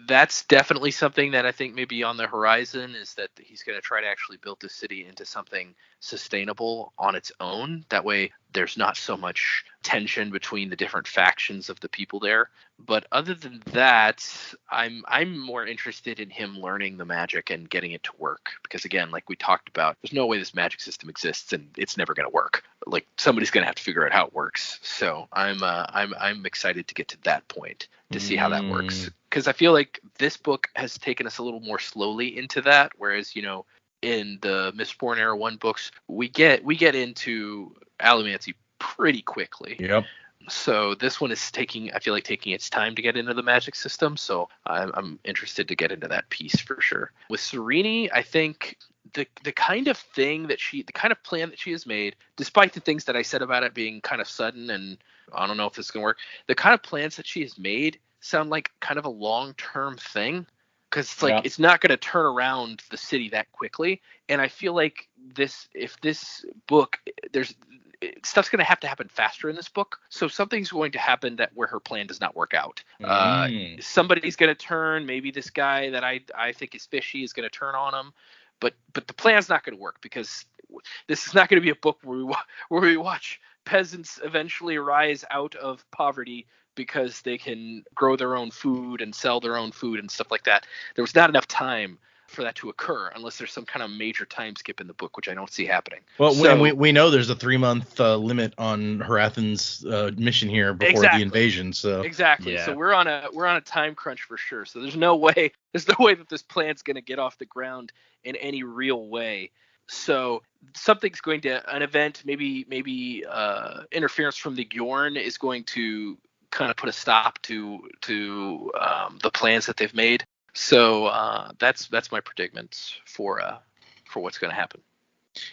that's definitely something that I think maybe on the horizon, is that he's going to try to actually build the city into something sustainable on its own. That way there's not so much tension between the different factions of the people there. But other than that, I'm more interested in him learning the magic and getting it to work, because again, like we talked about, there's no way this magic system exists and it's never going to work. Like, somebody's going to have to figure out how it works. So I'm excited to get to that point to see how that works, because I feel like this book has taken us a little more slowly into that, whereas, you know, in the Mistborn Era 1 books, we get into Allomancy pretty quickly. Yep. So this one is taking its time to get into the magic system. So I'm interested to get into that piece for sure. With Sarene, I think the kind of plan that she has made, despite the things that I said about it being kind of sudden and I don't know if it's going to work, the kind of plans that she has made sound like kind of a long-term thing, because it's like it's not going to turn around the city that quickly. And I feel like if this book, stuff's going to happen faster in this book. So something's going to happen where her plan does not work out. Somebody's going to turn. Maybe this guy that I think is fishy is going to turn on him. But the plan's not going to work, because this is not going to be a book where we watch peasants eventually rise out of poverty because they can grow their own food and sell their own food and stuff like that. There was not enough time for that to occur unless there's some kind of major time skip in the book, which I don't see happening. Well, we know there's a 3-month limit on Hrathen's mission here before the invasion. So exactly. Yeah. So we're on a time crunch for sure. So there's no way that this plan's going to get off the ground in any real way. So something's going to, an event, maybe interference from the Gjorn is going to kind of put a stop to the plans that they've made. So that's my predicament for what's going to happen.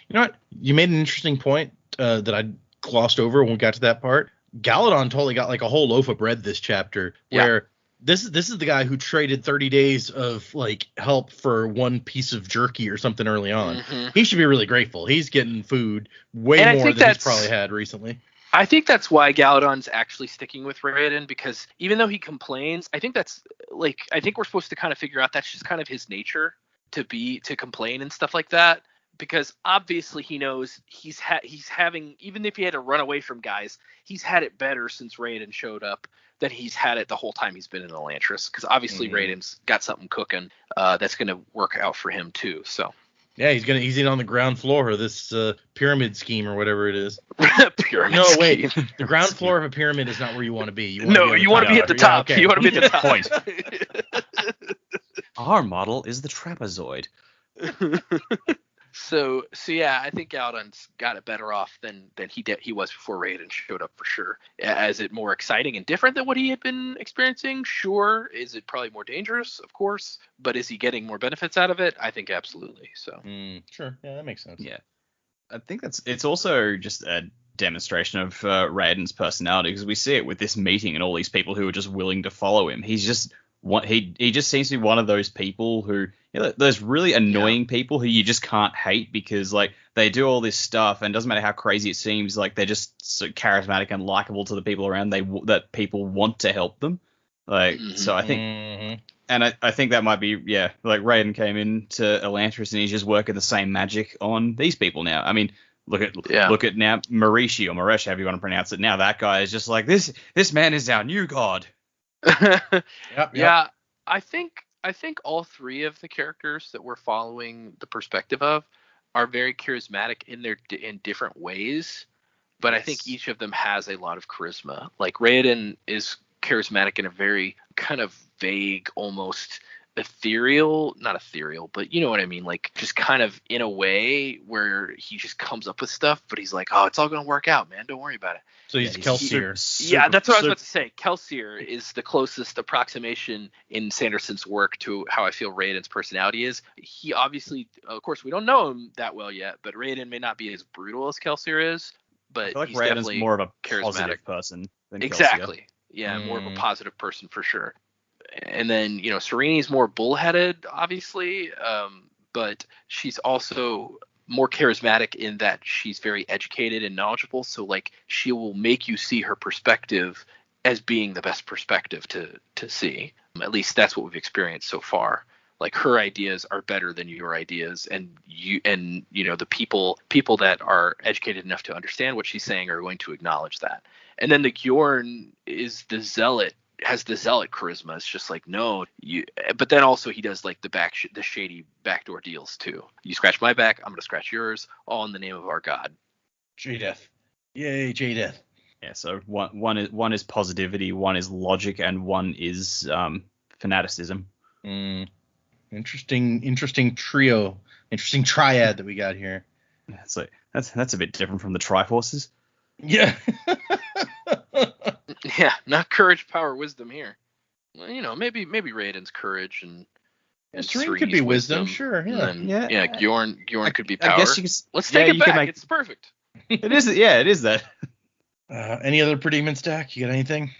You know what? You made an interesting point that I glossed over when we got to that part. Galadon totally got like a whole loaf of bread this chapter, where this is the guy who traded 30 days of like help for one piece of jerky or something early on. Mm-hmm. He should be really grateful. He's getting food way more than he's probably had recently. I think that's why Galadon's actually sticking with Raoden, because even though he complains, I think we're supposed to kind of figure out that's just kind of his nature to complain and stuff like that, because obviously he knows he's having, even if he had to run away from guys, he's had it better since Raoden showed up than he's had it the whole time he's been in Elantris, because obviously Raoden's got something cooking that's going to work out for him too. So yeah, he's in on the ground floor of this pyramid scheme or whatever it is. Pyramid scheme. Wait, the ground floor of a pyramid is not where you want to be. You want to be at the top. You want to be at the top. Point. Our model is the trapezoid. So yeah, I think Galadon's got it better off than he was before Raoden showed up, for sure. Is it more exciting and different than what he had been experiencing? Sure. Is it probably more dangerous? Of course. But is he getting more benefits out of it? I think absolutely. So sure. Yeah, that makes sense. Yeah, I think it's also just a demonstration of Raoden's personality, because we see it with this meeting and all these people who are just willing to follow him. He's just he just seems to be one of those people who, those really annoying people who you just can't hate, because like they do all this stuff and it doesn't matter how crazy it seems, like they're just so charismatic and likable to the people around that people want to help them. Like, so I think, and I think that might be, like Raoden came into Elantris and he's just working the same magic on these people now. I mean, look at now Marishi or Maresh, however you want to pronounce it. Now that guy is just like, this man is our new god. Yep. Yeah, I think all three of the characters that we're following the perspective of are very charismatic in different ways, but I think each of them has a lot of charisma. Like Raoden is charismatic in a very kind of vague, almost not ethereal, but you know what I mean, like just kind of in a way where he just comes up with stuff, but he's like, oh, it's all gonna work out, man, don't worry about it. So he's Kelsier. Yeah, that's what I was about to say. Kelsier is the closest approximation in Sanderson's work to how I feel Raoden's personality is. He obviously, of course, we don't know him that well yet, but Raoden may not be as brutal as Kelsier is, but I feel like he's Raoden's definitely more of a charismatic positive person than exactly. Kelsier. Yeah, more of a positive person for sure. And then, Sarene's more bullheaded, obviously, but she's also more charismatic in that she's very educated and knowledgeable. So, like, she will make you see her perspective as being the best perspective to see. At least that's what we've experienced so far. Like, her ideas are better than your ideas, and the people that are educated enough to understand what she's saying are going to acknowledge that. And then the Gjorn is has the zealot charisma. It's just like, no, but then also he does like the shady backdoor deals too. You scratch my back, I'm gonna scratch yours, all in the name of our god. J-Death. Yay, J-Death. Yeah, so one is positivity, one is logic, and one is fanaticism. Interesting trio, interesting triad that we got here. It's like that's a bit different from the Triforces. Yeah. Yeah, not courage, power, wisdom here. Well, maybe Raoden's courage and Sarene could be wisdom, sure. Yeah. Yeah, Gjorn could be power. I guess you can, let's take it back. It's perfect. It is. Yeah, it is that. Any other predicament stack? You got anything?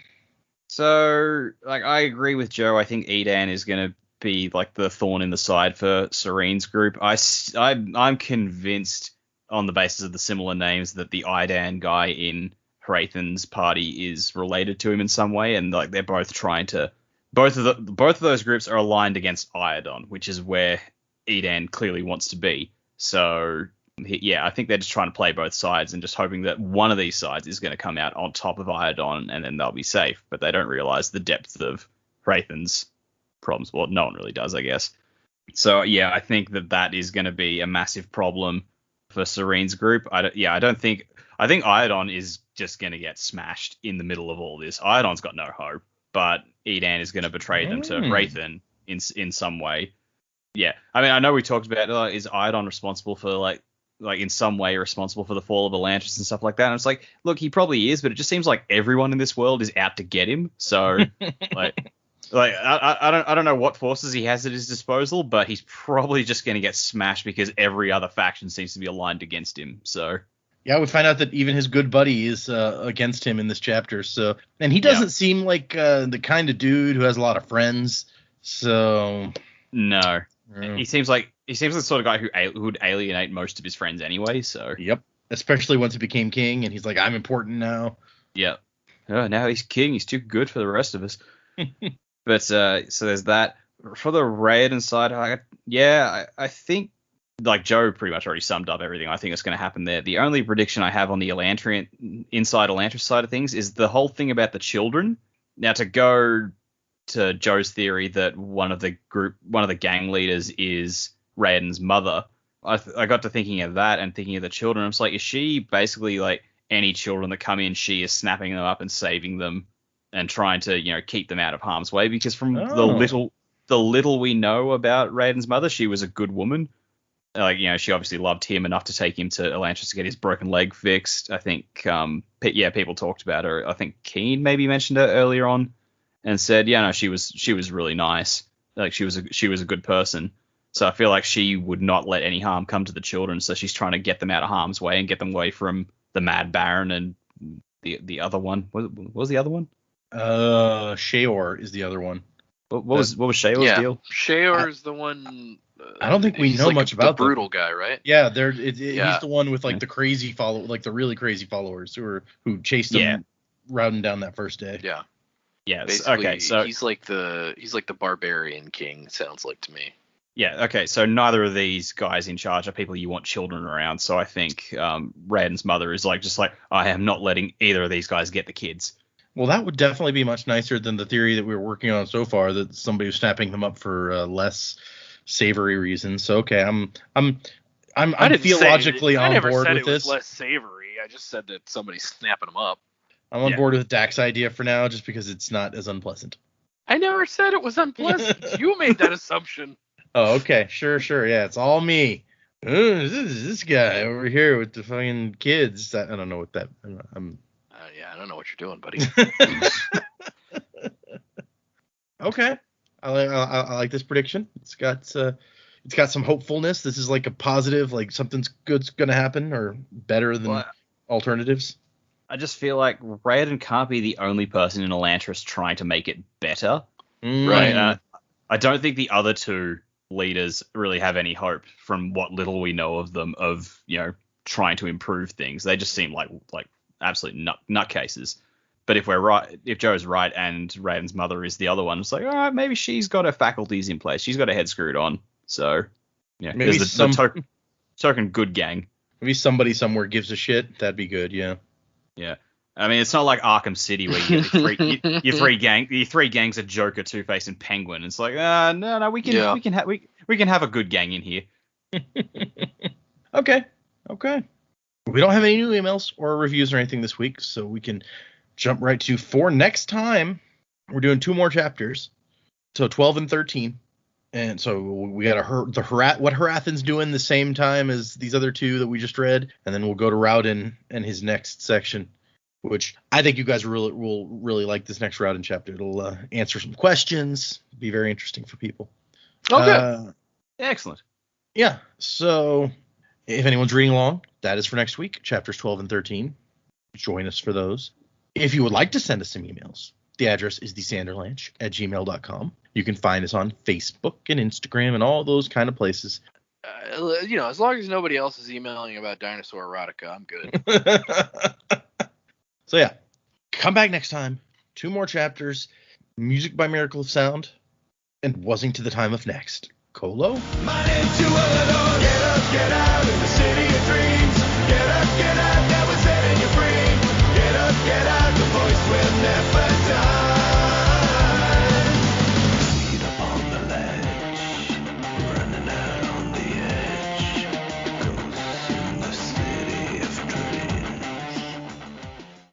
So, like, I agree with Joe. I think Edan is going to be like the thorn in the side for Sarene's group. I'm convinced on the basis of the similar names that the Idan guy in Hrathen's party is related to him in some way, and like they're both trying to. Both of those groups are aligned against Iadon, which is where Edan clearly wants to be. So yeah, I think they're just trying to play both sides and just hoping that one of these sides is going to come out on top of Iadon, and then they'll be safe. But they don't realize the depth of Hrathen's problems. Well, no one really does, I guess. So yeah, I think that is going to be a massive problem for Sarene's group. I think Iadon is just going to get smashed in the middle of all this. Iadon's got no hope, but Edan is going to betray them to Hrathen in some way. Yeah, I mean, I know we talked about is Iadon responsible for like in some way responsible for the fall of Elantris and stuff like that. And it's like, look, he probably is, but it just seems like everyone in this world is out to get him. So like I don't know what forces he has at his disposal, but he's probably just going to get smashed because every other faction seems to be aligned against him. So yeah, we find out that even his good buddy is against him in this chapter. So, and he doesn't seem like the kind of dude who has a lot of friends. So no, he seems like the sort of guy who would alienate most of his friends anyway. So yep, especially once he became king, and he's like, I'm important now. Yep. Oh, now he's king. He's too good for the rest of us. But so there's that. For the Raoden side, I think like Joe pretty much already summed up everything I think is going to happen there. The only prediction I have on the inside Elantris side of things is the whole thing about the children. Now, to go to Joe's theory that one of the gang leaders is Raoden's mother, I got to thinking of that and thinking of the children. I was like, is she basically like any children that come in, she is snapping them up and saving them and trying to, keep them out of harm's way? Because from the little we know about Raoden's mother, she was a good woman. Like, she obviously loved him enough to take him to Elantris to get his broken leg fixed. I think, people talked about her. I think Keen maybe mentioned her earlier on and said, she was really nice. Like, she was a good person. So I feel like she would not let any harm come to the children. So she's trying to get them out of harm's way and get them away from the Mad Baron and the other one. What was the other one? Sheor is the other one. What was Sheor's deal? Sheor is the one. I don't think we know much about the brutal guy, right? Yeah, he's the one with like the crazy the really crazy followers who chased him, routing down that first day. Yeah. Yeah. Okay. So he's like the barbarian king. Sounds like to me. Yeah. Okay. So neither of these guys in charge are people you want children around. So I think Raoden's mother is just like I am not letting either of these guys get the kids. Well, that would definitely be much nicer than the theory that we were working on so far, that somebody was snapping them up for less savory reasons. So okay, I'm didn't say theologically I on never board said with it was this. less savory. I just said that somebody's snapping them up. I'm on Yeah. board with Dak's idea for now, just because it's not as unpleasant. I never said it was unpleasant. You made that assumption. Oh, okay, sure, yeah, it's all me. This guy over here with the fucking kids. I don't know what that. I'm. Yeah, I don't know what you're doing, buddy. Okay, I like this prediction. It's got some hopefulness. This is like a positive, like something's good's gonna happen or better than alternatives. I just feel like Raoden can't be the only person in Elantris trying to make it better. Right. I don't think the other two leaders really have any hope from what little we know of them of, trying to improve things. They just seem like absolute nutcases. But if we're right, if Joe's right and Raven's mother is the other one, it's like, all right, maybe she's got her faculties in place. She's got her head screwed on. So, yeah, maybe there's the token good gang. Maybe somebody somewhere gives a shit. That'd be good. Yeah. Yeah. I mean, it's not like Arkham City where you get your three gangs of Joker, Two-Face, and Penguin. It's like, no, we can have a good gang in here. Okay. We don't have any new emails or reviews or anything this week, so we can jump right to for next time. We're doing 2 more chapters, so 12 and 13, and so we got what Hrathen's doing the same time as these other 2 that we just read, and then we'll go to Raoden and his next section, which I think you guys will really like this next Raoden chapter. It'll answer some questions, be very interesting for people. Okay. Excellent. Yeah. So if anyone's reading along, that is for next week, chapters 12 and 13. Join us for those. If you would like to send us some emails, the address is thesanderlanche@gmail.com. You can find us on Facebook and Instagram and all those kind of places. As long as nobody else is emailing about dinosaur erotica, I'm good. So yeah, come back next time. 2 more chapters, music by Miracle of Sound, and Wuzzing to the Time of Next. Colo? Money to a little, get up, get out.